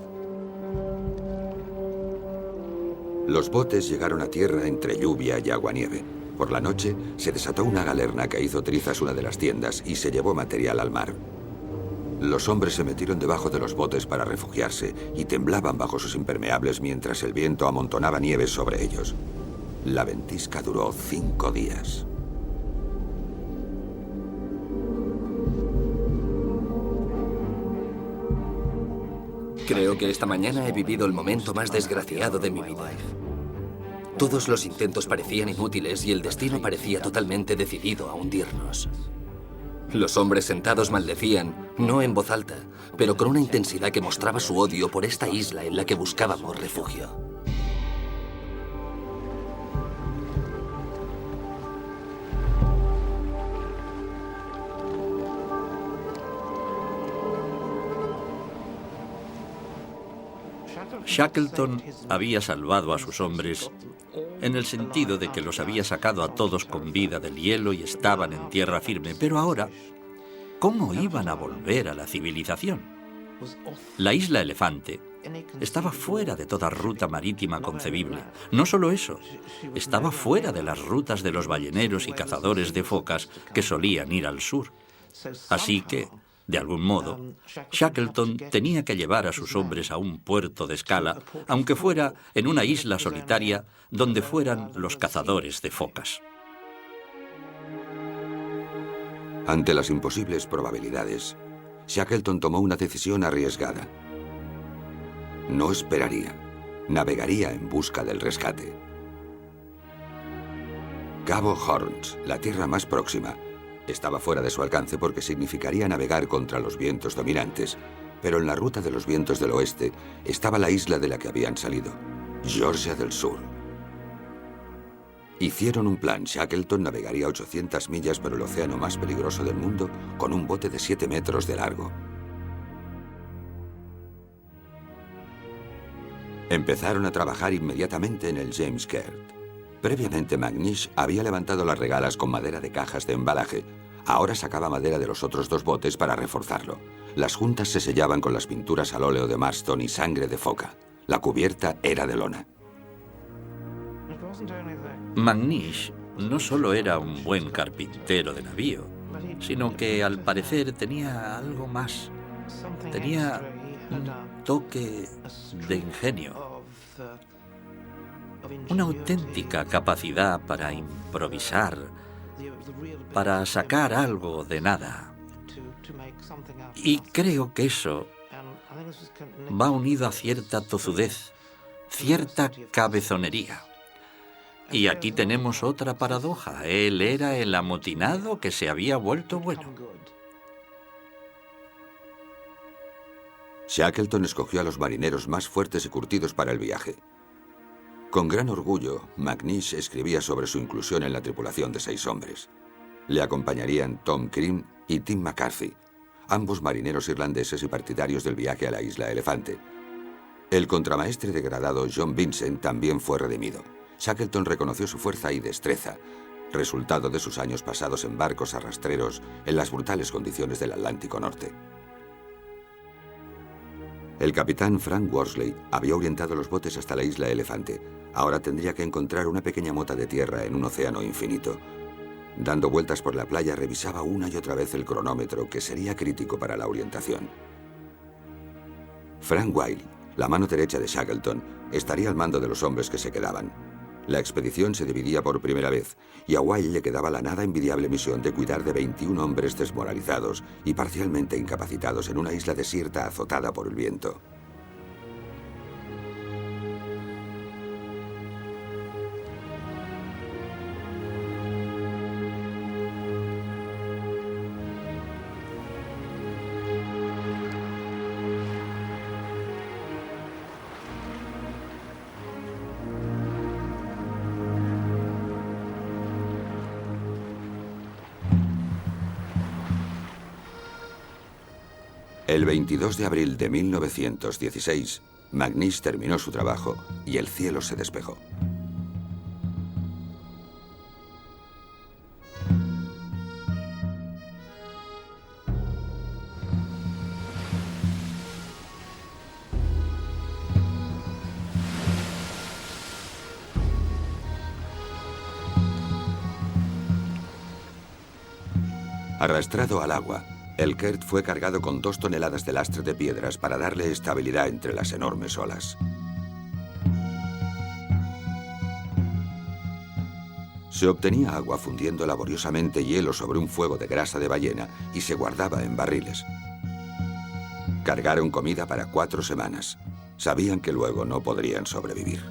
Los botes llegaron a tierra entre lluvia y aguanieve. Por la noche se desató una galerna que hizo trizas una de las tiendas y se llevó material al mar. Los hombres se metieron debajo de los botes para refugiarse y temblaban bajo sus impermeables mientras el viento amontonaba nieve sobre ellos. La ventisca duró 5 días. Creo que esta mañana he vivido el momento más desgraciado de mi vida. Todos los intentos parecían inútiles y el destino parecía totalmente decidido a hundirnos. Los hombres sentados maldecían, no en voz alta, pero con una intensidad que mostraba su odio por esta isla en la que buscábamos refugio. Shackleton había salvado a sus hombres en el sentido de que los había sacado a todos con vida del hielo y estaban en tierra firme. Pero ahora, ¿cómo iban a volver a la civilización? La isla Elefante estaba fuera de toda ruta marítima concebible. No solo eso, estaba fuera de las rutas de los balleneros y cazadores de focas que solían ir al sur. Así que, de algún modo, Shackleton tenía que llevar a sus hombres a un puerto de escala, aunque fuera en una isla solitaria donde fueran los cazadores de focas. Ante las imposibles probabilidades, Shackleton tomó una decisión arriesgada. No esperaría, navegaría en busca del rescate. Cabo Horns, la tierra más próxima, estaba fuera de su alcance porque significaría navegar contra los vientos dominantes, pero en la ruta de los vientos del oeste estaba la isla de la que habían salido, Georgia del Sur. Hicieron un plan. Shackleton navegaría 800 millas por el océano más peligroso del mundo con un bote de 7 metros de largo. Empezaron a trabajar inmediatamente en el James Caird. Previamente, McNish había levantado las regalas con madera de cajas de embalaje. Ahora sacaba madera de los otros 2 botes para reforzarlo. Las juntas se sellaban con las pinturas al óleo de Marston y sangre de foca. La cubierta era de lona. McNish no solo era un buen carpintero de navío, sino que al parecer tenía algo más. Tenía un toque de ingenio. Una auténtica capacidad para improvisar, para sacar algo de nada. Y creo que eso va unido a cierta tozudez, cierta cabezonería. Y aquí tenemos otra paradoja. Él era el amotinado que se había vuelto bueno. Shackleton escogió a los marineros más fuertes y curtidos para el viaje. Con gran orgullo, McNish escribía sobre su inclusión en la tripulación de 6 hombres. Le acompañarían Tom Crean y Tim McCarthy, ambos marineros irlandeses y partidarios del viaje a la isla Elefante. El contramaestre degradado John Vincent también fue redimido. Shackleton reconoció su fuerza y destreza, resultado de sus años pasados en barcos arrastreros en las brutales condiciones del Atlántico Norte. El capitán Frank Worsley había orientado los botes hasta la isla Elefante. Ahora tendría que encontrar una pequeña mota de tierra en un océano infinito. Dando vueltas por la playa, revisaba una y otra vez el cronómetro, que sería crítico para la orientación. Frank Wild, la mano derecha de Shackleton, estaría al mando de los hombres que se quedaban. La expedición se dividía por primera vez, y a Wilde le quedaba la nada envidiable misión de cuidar de 21 hombres desmoralizados y parcialmente incapacitados en una isla desierta azotada por el viento. El 22 de abril de 1916, McNish terminó su trabajo y el cielo se despejó. Arrastrado al agua, el Kert fue cargado con 2 toneladas de lastre de piedras para darle estabilidad entre las enormes olas. Se obtenía agua fundiendo laboriosamente hielo sobre un fuego de grasa de ballena y se guardaba en barriles. Cargaron comida para 4 semanas. Sabían que luego no podrían sobrevivir.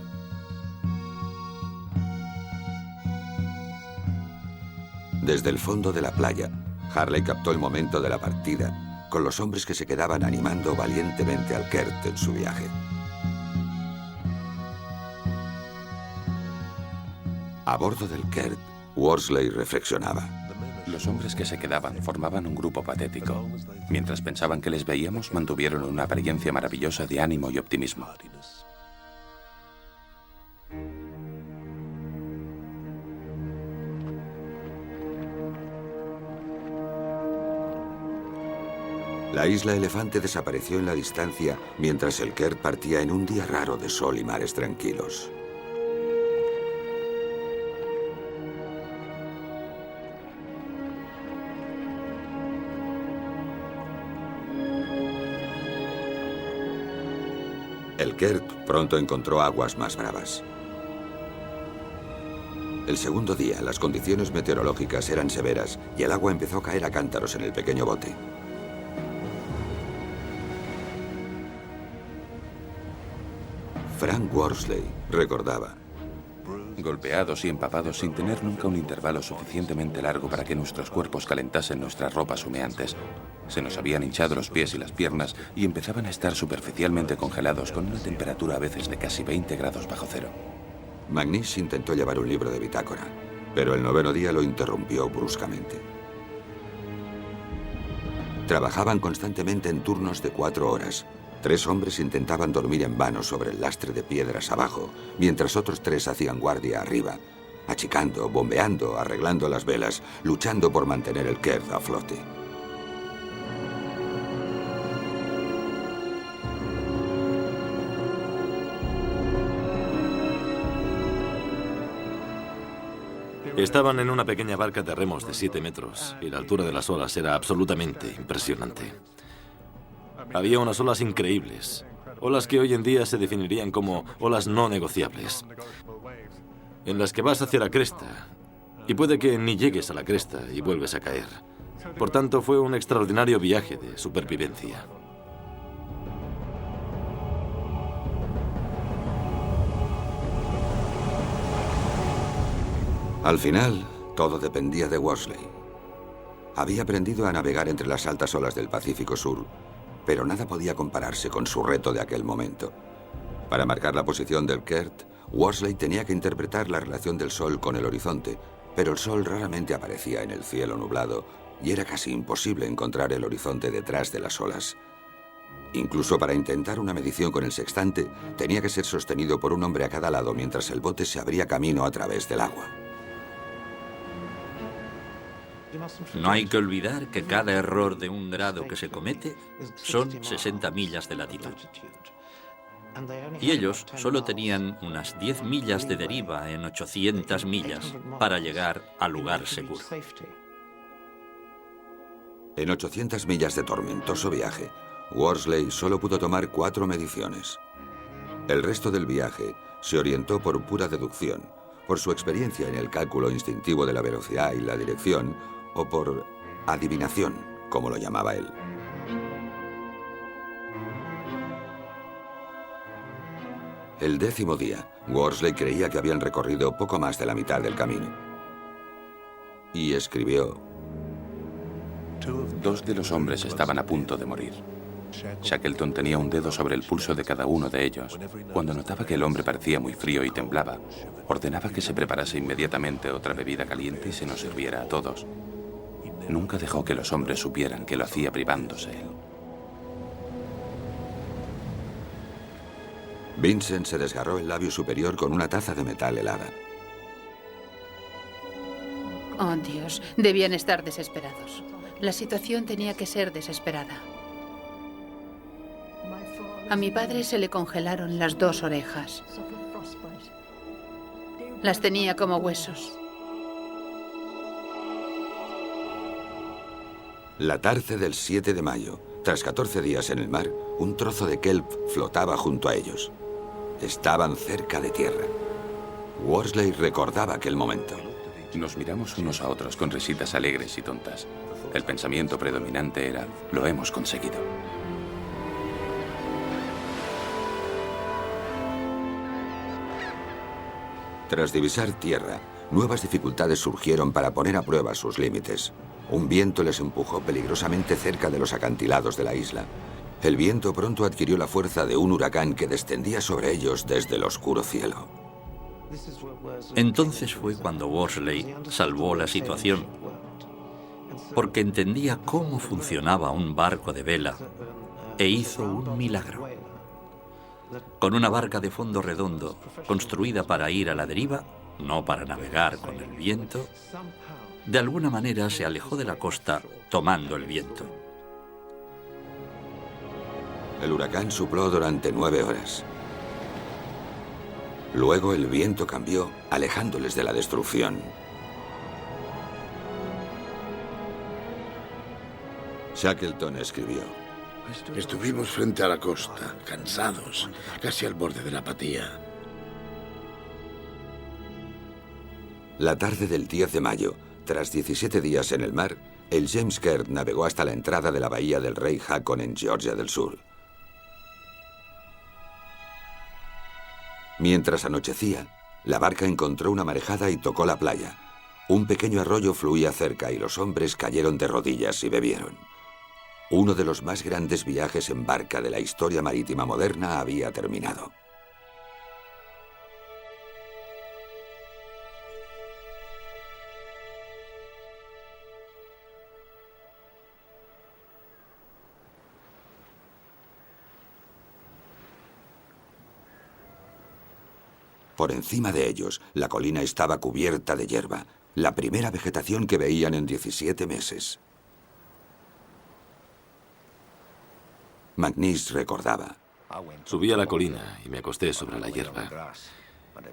Desde el fondo de la playa, Harley captó el momento de la partida, con los hombres que se quedaban animando valientemente al Kert en su viaje. A bordo del Kert, Worsley reflexionaba. Los hombres que se quedaban formaban un grupo patético. Mientras pensaban que les veíamos, mantuvieron una apariencia maravillosa de ánimo y optimismo. La isla Elefante desapareció en la distancia mientras el Kert partía en un día raro de sol y mares tranquilos. El Kert pronto encontró aguas más bravas. El segundo día, las condiciones meteorológicas eran severas y el agua empezó a caer a cántaros en el pequeño bote. Frank Worsley recordaba. Golpeados y empapados sin tener nunca un intervalo suficientemente largo para que nuestros cuerpos calentasen nuestras ropas humeantes. Se nos habían hinchado los pies y las piernas y empezaban a estar superficialmente congelados con una temperatura a veces de casi 20 grados bajo cero. McNish intentó llevar un libro de bitácora, pero el 9º día lo interrumpió bruscamente. Trabajaban constantemente en turnos de 4 horas. 3 hombres intentaban dormir en vano sobre el lastre de piedras abajo, mientras otros 3 hacían guardia arriba, achicando, bombeando, arreglando las velas, luchando por mantener el Kert a flote. Estaban en una pequeña barca de remos de 7 metros y la altura de las olas era absolutamente impresionante. Había unas olas increíbles, olas que hoy en día se definirían como olas no negociables, en las que vas hacia la cresta y puede que ni llegues a la cresta y vuelves a caer. Por tanto, fue un extraordinario viaje de supervivencia. Al final, todo dependía de Worsley. Había aprendido a navegar entre las altas olas del Pacífico Sur, pero nada podía compararse con su reto de aquel momento. Para marcar la posición del Kert, Worsley tenía que interpretar la relación del sol con el horizonte, pero el sol raramente aparecía en el cielo nublado y era casi imposible encontrar el horizonte detrás de las olas. Incluso para intentar una medición con el sextante, tenía que ser sostenido por un hombre a cada lado mientras el bote se abría camino a través del agua. No hay que olvidar que cada error de 1 grado que se comete son 60 millas de latitud. Y ellos solo tenían unas 10 millas de deriva en 800 millas para llegar al lugar seguro. En 800 millas de tormentoso viaje, Worsley solo pudo tomar 4 mediciones. El resto del viaje se orientó por pura deducción, por su experiencia en el cálculo instintivo de la velocidad y la dirección, o por adivinación, como lo llamaba él. El 10º día, Worsley creía que habían recorrido poco más de la mitad del camino. Y escribió: 2 de los hombres estaban a punto de morir. Shackleton tenía un dedo sobre el pulso de cada uno de ellos. Cuando notaba que el hombre parecía muy frío y temblaba, ordenaba que se preparase inmediatamente otra bebida caliente y se nos sirviera a todos. Nunca dejó que los hombres supieran que lo hacía privándose él. Vincent se desgarró el labio superior con una taza de metal helada. Oh, Dios, debían estar desesperados. La situación tenía que ser desesperada. A mi padre se le congelaron las 2 orejas. Las tenía como huesos. La tarde del 7 de mayo, tras 14 días en el mar, un trozo de kelp flotaba junto a ellos. Estaban cerca de tierra. Worsley recordaba aquel momento. Nos miramos unos a otros con risitas alegres y tontas. El pensamiento predominante era: lo hemos conseguido. Tras divisar tierra, nuevas dificultades surgieron para poner a prueba sus límites. Un viento les empujó peligrosamente cerca de los acantilados de la isla. El viento pronto adquirió la fuerza de un huracán que descendía sobre ellos desde el oscuro cielo. Entonces fue cuando Worsley salvó la situación, porque entendía cómo funcionaba un barco de vela e hizo un milagro. Con una barca de fondo redondo, construida para ir a la deriva, no para navegar con el viento, de alguna manera se alejó de la costa tomando el viento. El huracán sopló durante 9 horas. Luego el viento cambió, alejándoles de la destrucción. Shackleton escribió: Estuvimos frente a la costa, cansados, casi al borde de la apatía. La tarde del 10 de mayo, tras 17 días en el mar, el James Caird navegó hasta la entrada de la bahía del Rey Hakon en Georgia del Sur. Mientras anochecía, la barca encontró una marejada y tocó la playa. Un pequeño arroyo fluía cerca y los hombres cayeron de rodillas y bebieron. Uno de los más grandes viajes en barca de la historia marítima moderna había terminado. Por encima de ellos, la colina estaba cubierta de hierba, la primera vegetación que veían en 17 meses. McNeice recordaba: Subí a la colina y me acosté sobre la hierba.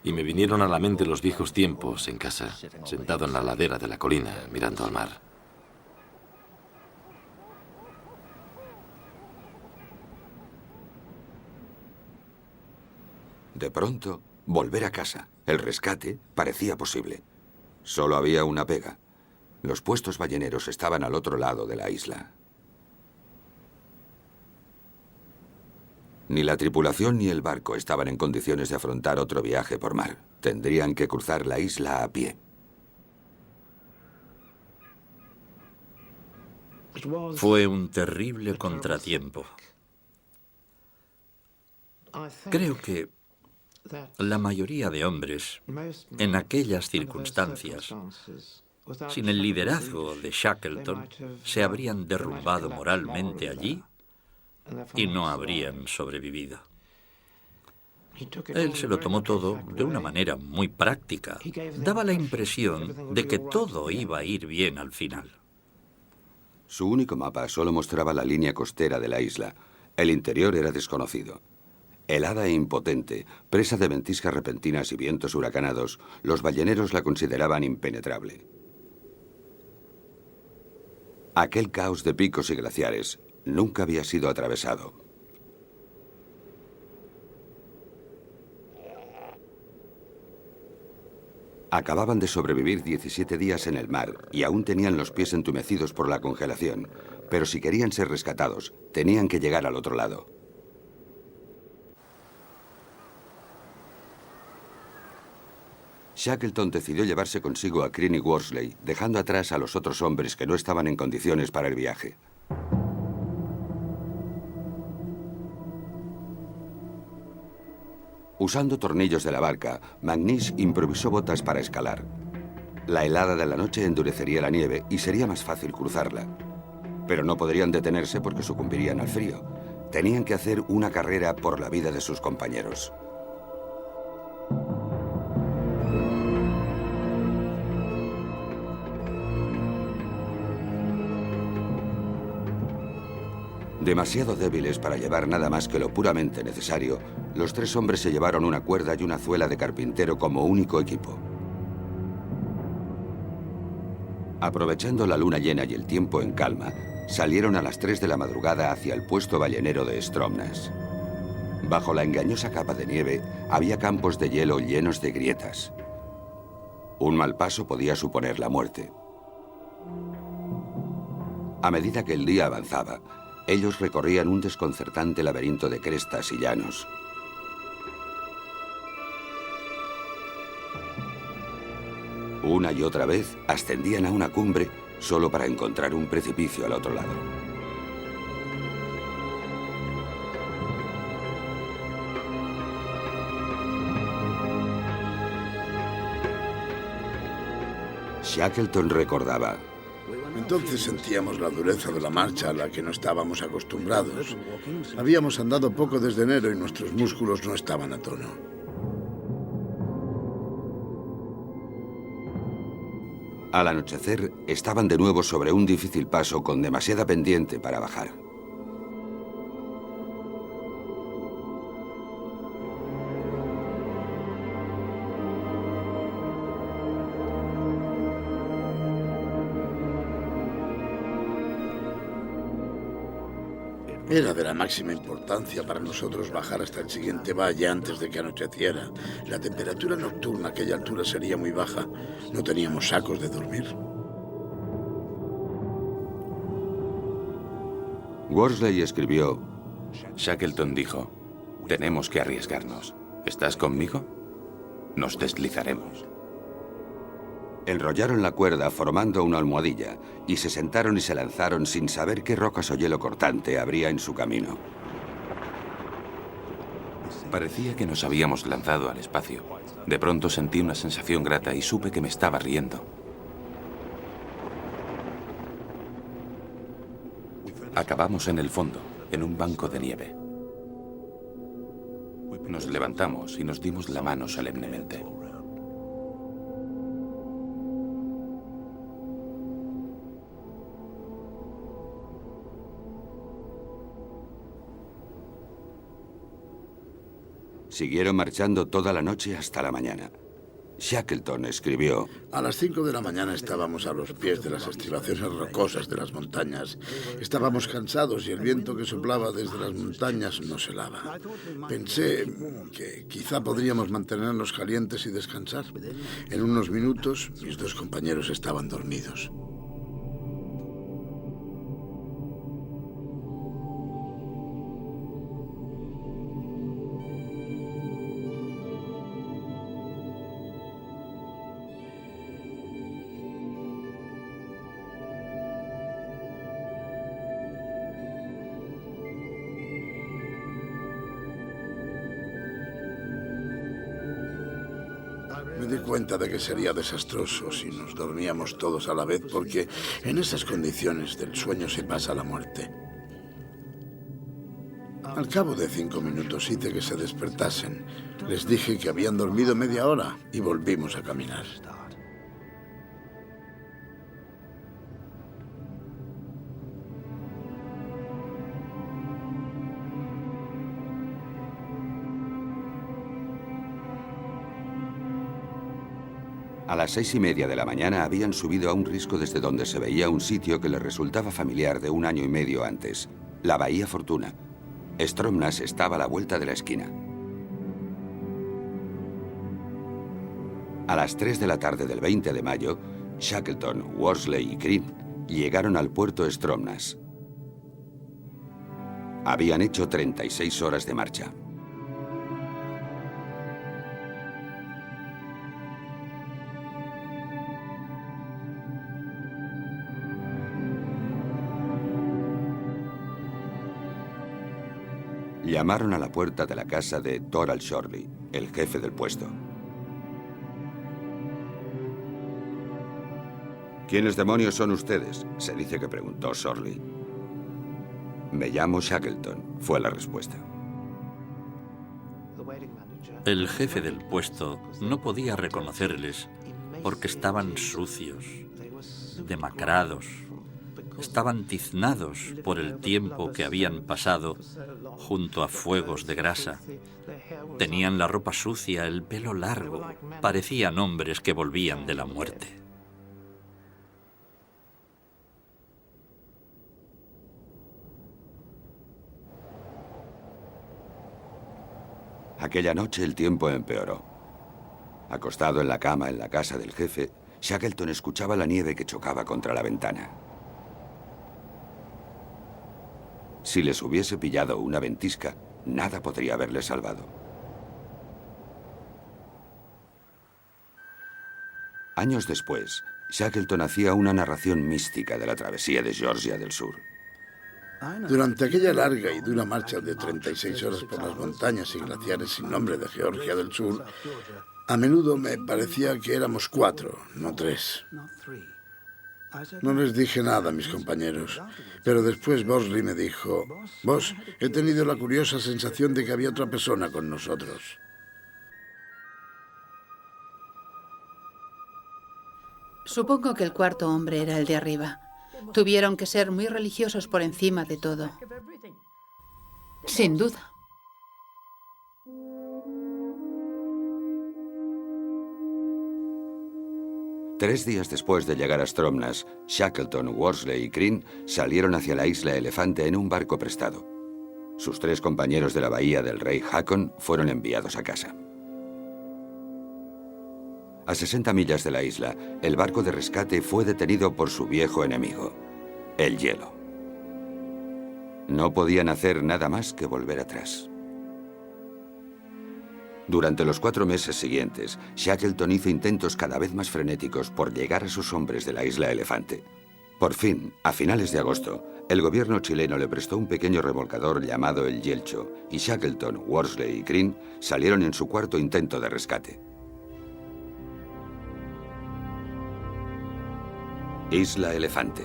Y me vinieron a la mente los viejos tiempos en casa, sentado en la ladera de la colina, mirando al mar. De pronto, volver a casa, el rescate, parecía posible. Solo había una pega. Los puestos balleneros estaban al otro lado de la isla. Ni la tripulación ni el barco estaban en condiciones de afrontar otro viaje por mar. Tendrían que cruzar la isla a pie. Fue un terrible contratiempo. Creo que la mayoría de hombres, en aquellas circunstancias, sin el liderazgo de Shackleton, se habrían derrumbado moralmente allí y no habrían sobrevivido. Él se lo tomó todo de una manera muy práctica. Daba la impresión de que todo iba a ir bien al final. Su único mapa solo mostraba la línea costera de la isla. El interior era desconocido. Helada e impotente, presa de ventiscas repentinas y vientos huracanados, los balleneros la consideraban impenetrable. Aquel caos de picos y glaciares nunca había sido atravesado. Acababan de sobrevivir 17 días en el mar y aún tenían los pies entumecidos por la congelación, pero si querían ser rescatados, tenían que llegar al otro lado. Shackleton decidió llevarse consigo a Crean y Worsley, dejando atrás a los otros hombres que no estaban en condiciones para el viaje. Usando tornillos de la barca, McNeish improvisó botas para escalar. La helada de la noche endurecería la nieve y sería más fácil cruzarla. Pero no podrían detenerse porque sucumbirían al frío. Tenían que hacer una carrera por la vida de sus compañeros. Demasiado débiles para llevar nada más que lo puramente necesario, los tres hombres se llevaron una cuerda y una zuela de carpintero como único equipo. Aprovechando la luna llena y el tiempo en calma, salieron a las 3 de la madrugada hacia el puesto ballenero de Stromness. Bajo la engañosa capa de nieve había campos de hielo llenos de grietas. Un mal paso podía suponer la muerte. A medida que el día avanzaba, ellos recorrían un desconcertante laberinto de crestas y llanos. Una y otra vez ascendían a una cumbre solo para encontrar un precipicio al otro lado. Shackleton recordaba: entonces sentíamos la dureza de la marcha a la que no estábamos acostumbrados. Habíamos andado poco desde enero y nuestros músculos no estaban a tono. Al anochecer, estaban de nuevo sobre un difícil paso con demasiada pendiente para bajar. Era de la máxima importancia para nosotros bajar hasta el siguiente valle antes de que anocheciera. La temperatura nocturna a aquella altura sería muy baja. No teníamos sacos de dormir. Worsley escribió: Shackleton dijo: tenemos que arriesgarnos. ¿Estás conmigo? Nos deslizaremos. Enrollaron la cuerda formando una almohadilla y se sentaron y se lanzaron sin saber qué rocas o hielo cortante habría en su camino. Parecía que nos habíamos lanzado al espacio. De pronto sentí una sensación grata y supe que me estaba riendo. Acabamos en el fondo, en un banco de nieve. Nos levantamos y nos dimos la mano solemnemente. Siguieron marchando toda la noche hasta la mañana. Shackleton escribió: a las 5 de la mañana estábamos a los pies de las estribaciones rocosas de las montañas. Estábamos cansados y el viento que soplaba desde las montañas nos helaba. Pensé que quizá podríamos mantenernos calientes y descansar. En unos minutos, mis dos compañeros estaban dormidos. Me di cuenta de que sería desastroso si nos dormíamos todos a la vez, porque en esas condiciones del sueño se pasa la muerte. Al cabo de 5 minutos hice que se despertasen. Les dije que habían dormido media hora y volvimos a caminar. A las 6:30 de la mañana habían subido a un risco desde donde se veía un sitio que les resultaba familiar de 1 año y medio antes, la Bahía Fortuna. Stromness estaba a la vuelta de la esquina. A las 3 de la tarde del 20 de mayo, Shackleton, Worsley y Crean llegaron al puerto Stromness. Habían hecho 36 horas de marcha. Llamaron a la puerta de la casa de Doral Shorley, el jefe del puesto. ¿Quiénes demonios son ustedes?, se dice que preguntó Shorley. Me llamo Shackleton, fue la respuesta. El jefe del puesto no podía reconocerles porque estaban sucios, demacrados, estaban tiznados por el tiempo que habían pasado junto a fuegos de grasa. Tenían la ropa sucia, el pelo largo, parecían hombres que volvían de la muerte. Aquella noche el tiempo empeoró. Acostado en la cama en la casa del jefe, Shackleton escuchaba la nieve que chocaba contra la ventana. Si les hubiese pillado una ventisca, nada podría haberles salvado. Años después, Shackleton hacía una narración mística de la travesía de Georgia del Sur. Durante aquella larga y dura marcha de 36 horas por las montañas y glaciares sin nombre de Georgia del Sur, a menudo me parecía que éramos 4, no 3. No les dije nada a mis compañeros, pero después Bosley me dijo: «Boss, he tenido la curiosa sensación de que había otra persona con nosotros». Supongo que el cuarto hombre era el de arriba. Tuvieron que ser muy religiosos por encima de todo. Sin duda. Tres días después de llegar a Stromness, Shackleton, Worsley y Crean salieron hacia la isla Elefante en un barco prestado. Sus 3 compañeros de la bahía del rey Haakon fueron enviados a casa. A 60 millas de la isla, el barco de rescate fue detenido por su viejo enemigo, el hielo. No podían hacer nada más que volver atrás. Durante los 4 meses siguientes, Shackleton hizo intentos cada vez más frenéticos por llegar a sus hombres de la isla Elefante. Por fin, a finales de agosto, el gobierno chileno le prestó un pequeño remolcador llamado el Yelcho, y Shackleton, Worsley y Crean salieron en su cuarto intento de rescate. Isla Elefante.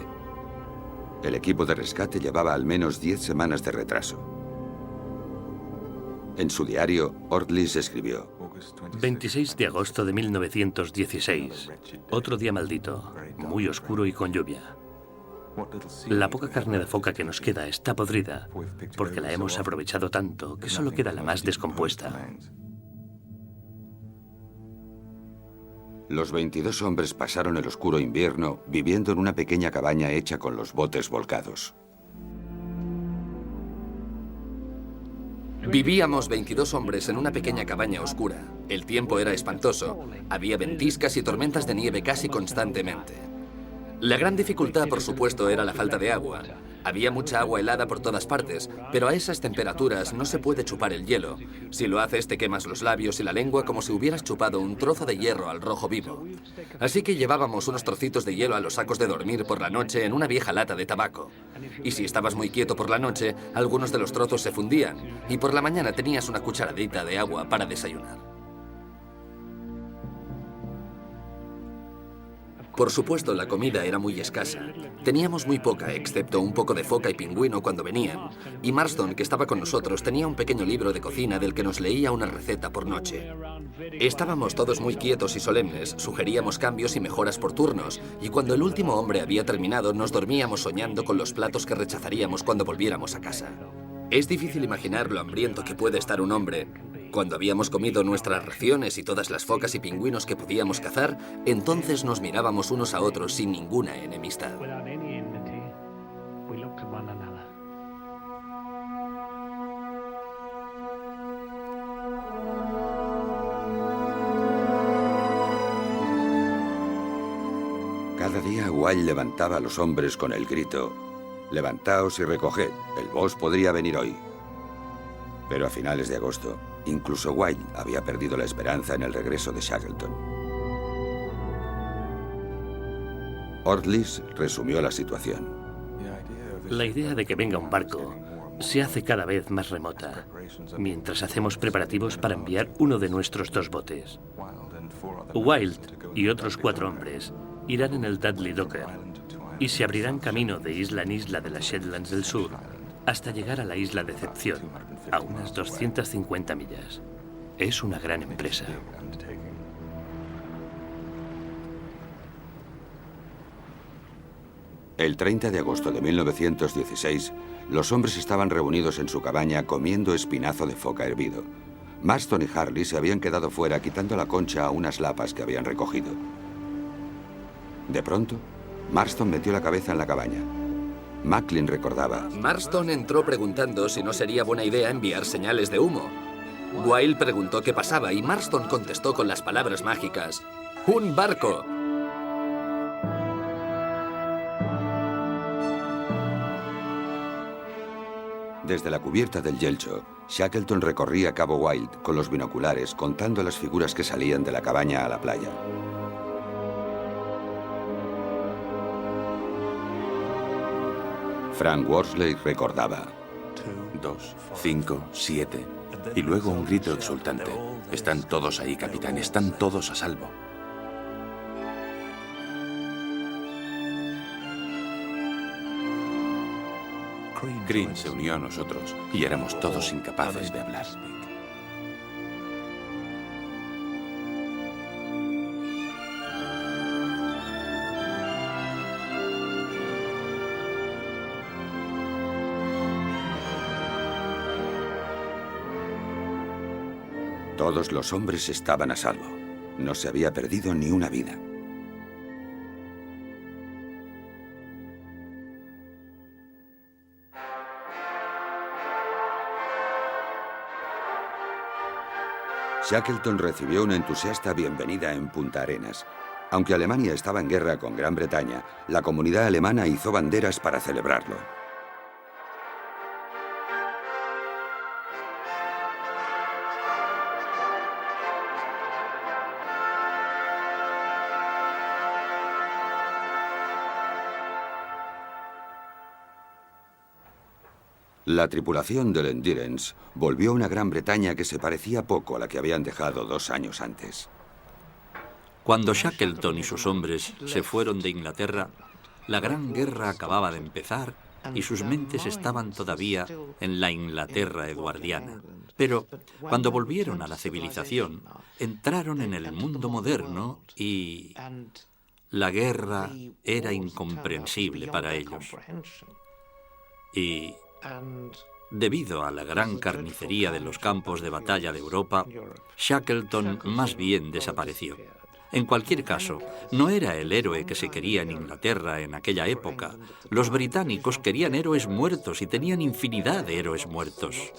El equipo de rescate llevaba al menos 10 semanas de retraso. En su diario, Ortlieb escribió: 26 de agosto de 1916. Otro día maldito, muy oscuro y con lluvia. La poca carne de foca que nos queda está podrida, porque la hemos aprovechado tanto que solo queda la más descompuesta. Los 22 hombres pasaron el oscuro invierno viviendo en una pequeña cabaña hecha con los botes volcados. Vivíamos 22 hombres en una pequeña cabaña oscura. El tiempo era espantoso. Había ventiscas y tormentas de nieve casi constantemente. La gran dificultad, por supuesto, era la falta de agua. Había mucha agua helada por todas partes, pero a esas temperaturas no se puede chupar el hielo. Si lo haces, te quemas los labios y la lengua como si hubieras chupado un trozo de hierro al rojo vivo. Así que llevábamos unos trocitos de hielo a los sacos de dormir por la noche en una vieja lata de tabaco. Y si estabas muy quieto por la noche, algunos de los trozos se fundían, y por la mañana tenías una cucharadita de agua para desayunar. Por supuesto, la comida era muy escasa. Teníamos muy poca, excepto un poco de foca y pingüino cuando venían. Y Marston, que estaba con nosotros, tenía un pequeño libro de cocina del que nos leía una receta por noche. Estábamos todos muy quietos y solemnes, sugeríamos cambios y mejoras por turnos, y cuando el último hombre había terminado, nos dormíamos soñando con los platos que rechazaríamos cuando volviéramos a casa. Es difícil imaginar lo hambriento que puede estar un hombre. Cuando habíamos comido nuestras raciones y todas las focas y pingüinos que podíamos cazar, entonces nos mirábamos unos a otros sin ninguna enemistad. Cada día Wilde levantaba a los hombres con el grito: «Levantaos y recoged, el boss podría venir hoy». Pero a finales de agosto, incluso Wilde había perdido la esperanza en el regreso de Shackleton. Ordlis resumió la situación. La idea de que venga un barco se hace cada vez más remota, mientras hacemos preparativos para enviar uno de nuestros 2 botes. Wilde y otros 4 hombres irán en el Dudley Docker y se abrirán camino de isla en isla de las Shetlands del Sur hasta llegar a la isla Decepción, a unas 250 millas. Es una gran empresa. El 30 de agosto de 1916, los hombres estaban reunidos en su cabaña comiendo espinazo de foca hervido. Marston y Harley se habían quedado fuera quitando la concha a unas lapas que habían recogido. De pronto, Marston metió la cabeza en la cabaña. Macklin recordaba: Marston entró preguntando si no sería buena idea enviar señales de humo. Wilde preguntó qué pasaba y Marston contestó con las palabras mágicas: ¡un barco! Desde la cubierta del Yelcho, Shackleton recorría Cabo Wilde con los binoculares contando las figuras que salían de la cabaña a la playa. Frank Worsley recordaba: 2, 5, 7. Y luego un grito exultante: «Están todos ahí, capitán, están todos a salvo». Crean se unió a nosotros y éramos todos incapaces de hablar. Todos los hombres estaban a salvo. No se había perdido ni una vida. Shackleton recibió una entusiasta bienvenida en Punta Arenas. Aunque Alemania estaba en guerra con Gran Bretaña, la comunidad alemana hizo banderas para celebrarlo. La tripulación del Endurance volvió a una Gran Bretaña que se parecía poco a la que habían dejado 2 años antes. Cuando Shackleton y sus hombres se fueron de Inglaterra, la Gran Guerra acababa de empezar y sus mentes estaban todavía en la Inglaterra eduardiana. Pero cuando volvieron a la civilización, entraron en el mundo moderno y la guerra era incomprensible para ellos. Y debido a la gran carnicería de los campos de batalla de Europa, Shackleton más bien desapareció. En cualquier caso, no era el héroe que se quería en Inglaterra en aquella época. Los británicos querían héroes muertos y tenían infinidad de héroes muertos.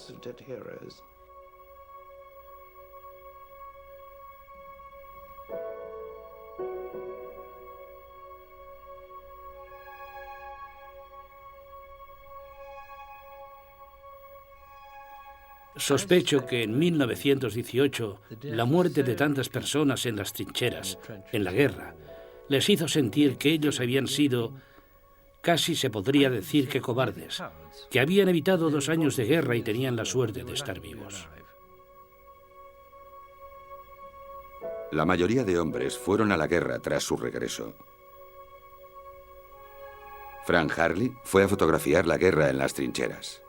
Sospecho que en 1918 la muerte de tantas personas en las trincheras, en la guerra, les hizo sentir que ellos habían sido, casi se podría decir que cobardes, que habían evitado 2 años de guerra y tenían la suerte de estar vivos. La mayoría de hombres fueron a la guerra tras su regreso. Frank Harley fue a fotografiar la guerra en las trincheras.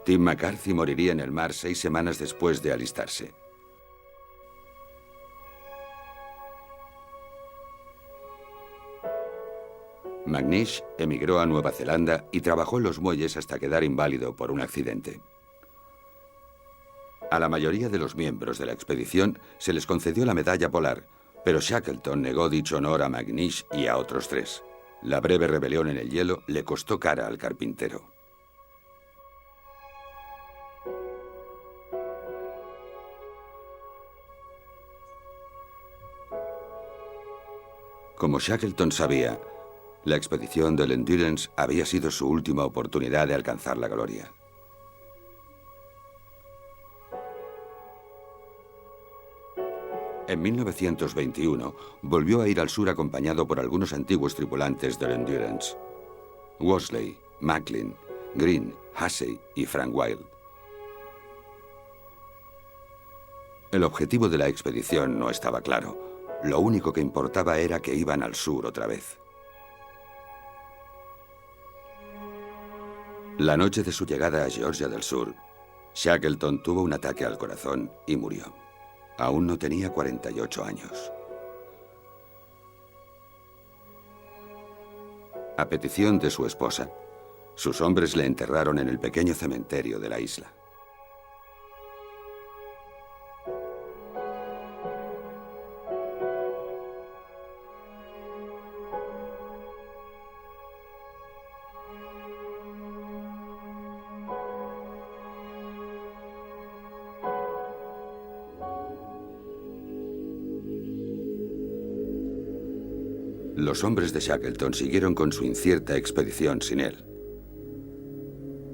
Tim McCarthy moriría en el mar 6 semanas después de alistarse. McNish emigró a Nueva Zelanda y trabajó en los muelles hasta quedar inválido por un accidente. A la mayoría de los miembros de la expedición se les concedió la medalla polar, pero Shackleton negó dicho honor a McNish y a otros 3. La breve rebelión en el hielo le costó cara al carpintero. Como Shackleton sabía, la expedición del Endurance había sido su última oportunidad de alcanzar la gloria. En 1921, volvió a ir al sur acompañado por algunos antiguos tripulantes del Endurance: Worsley, Macklin, Green, Hussey y Frank Wild. El objetivo de la expedición no estaba claro. Lo único que importaba era que iban al sur otra vez. La noche de su llegada a Georgia del Sur, Shackleton tuvo un ataque al corazón y murió. Aún no tenía 48 años. A petición de su esposa, sus hombres le enterraron en el pequeño cementerio de la isla. Los hombres de Shackleton siguieron con su incierta expedición sin él.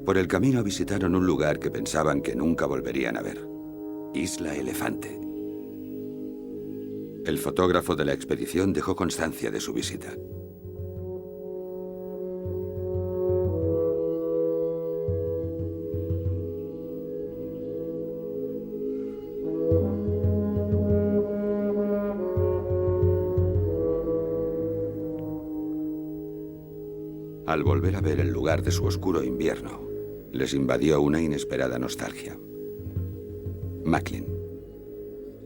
Por el camino visitaron un lugar que pensaban que nunca volverían a ver: Isla Elefante. El fotógrafo de la expedición dejó constancia de su visita. Al volver a ver el lugar de su oscuro invierno, les invadió una inesperada nostalgia. Macklin.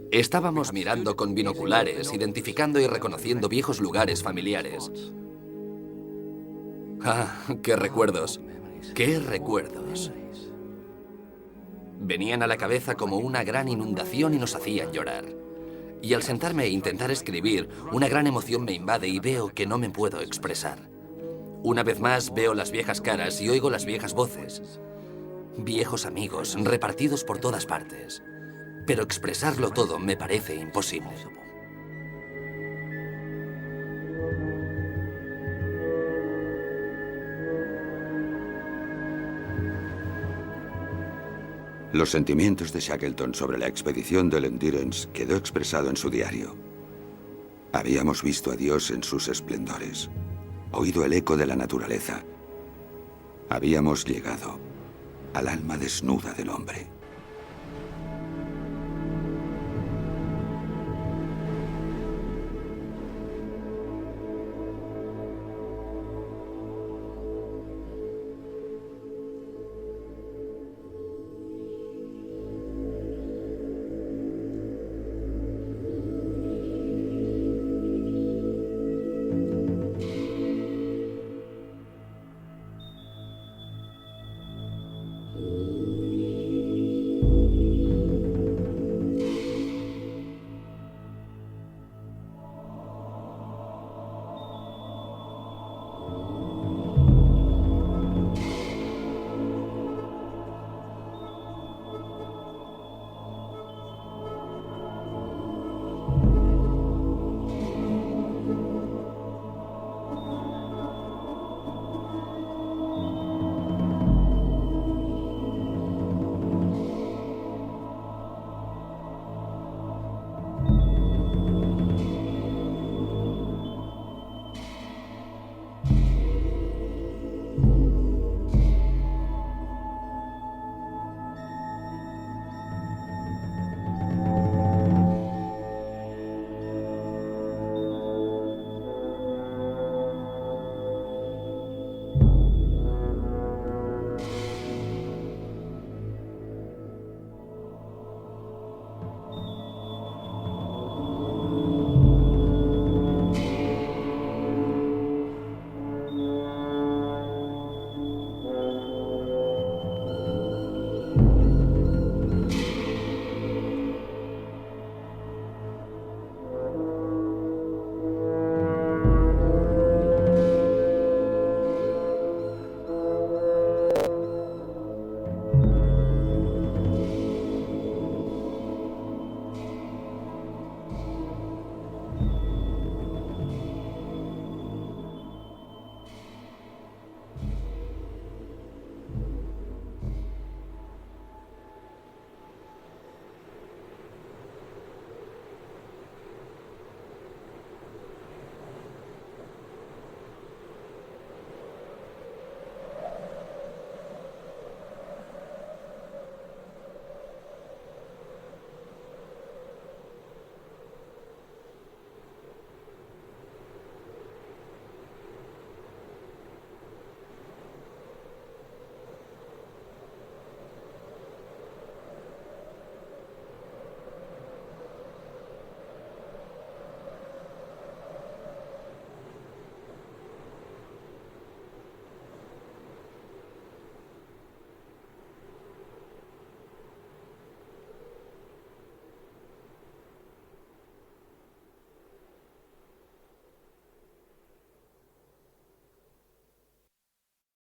Estábamos mirando con binoculares, identificando y reconociendo viejos lugares familiares. ¡Ah, qué recuerdos! ¡Qué recuerdos! Venían a la cabeza como una gran inundación y nos hacían llorar. Y al sentarme e intentar escribir, una gran emoción me invade y veo que no me puedo expresar. Una vez más veo las viejas caras y oigo las viejas voces. Viejos amigos repartidos por todas partes. Pero expresarlo todo me parece imposible. Los sentimientos de Shackleton sobre la expedición del Endurance quedó expresado en su diario. Habíamos visto a Dios en sus esplendores, oído el eco de la naturaleza. Habíamos llegado al alma desnuda del hombre.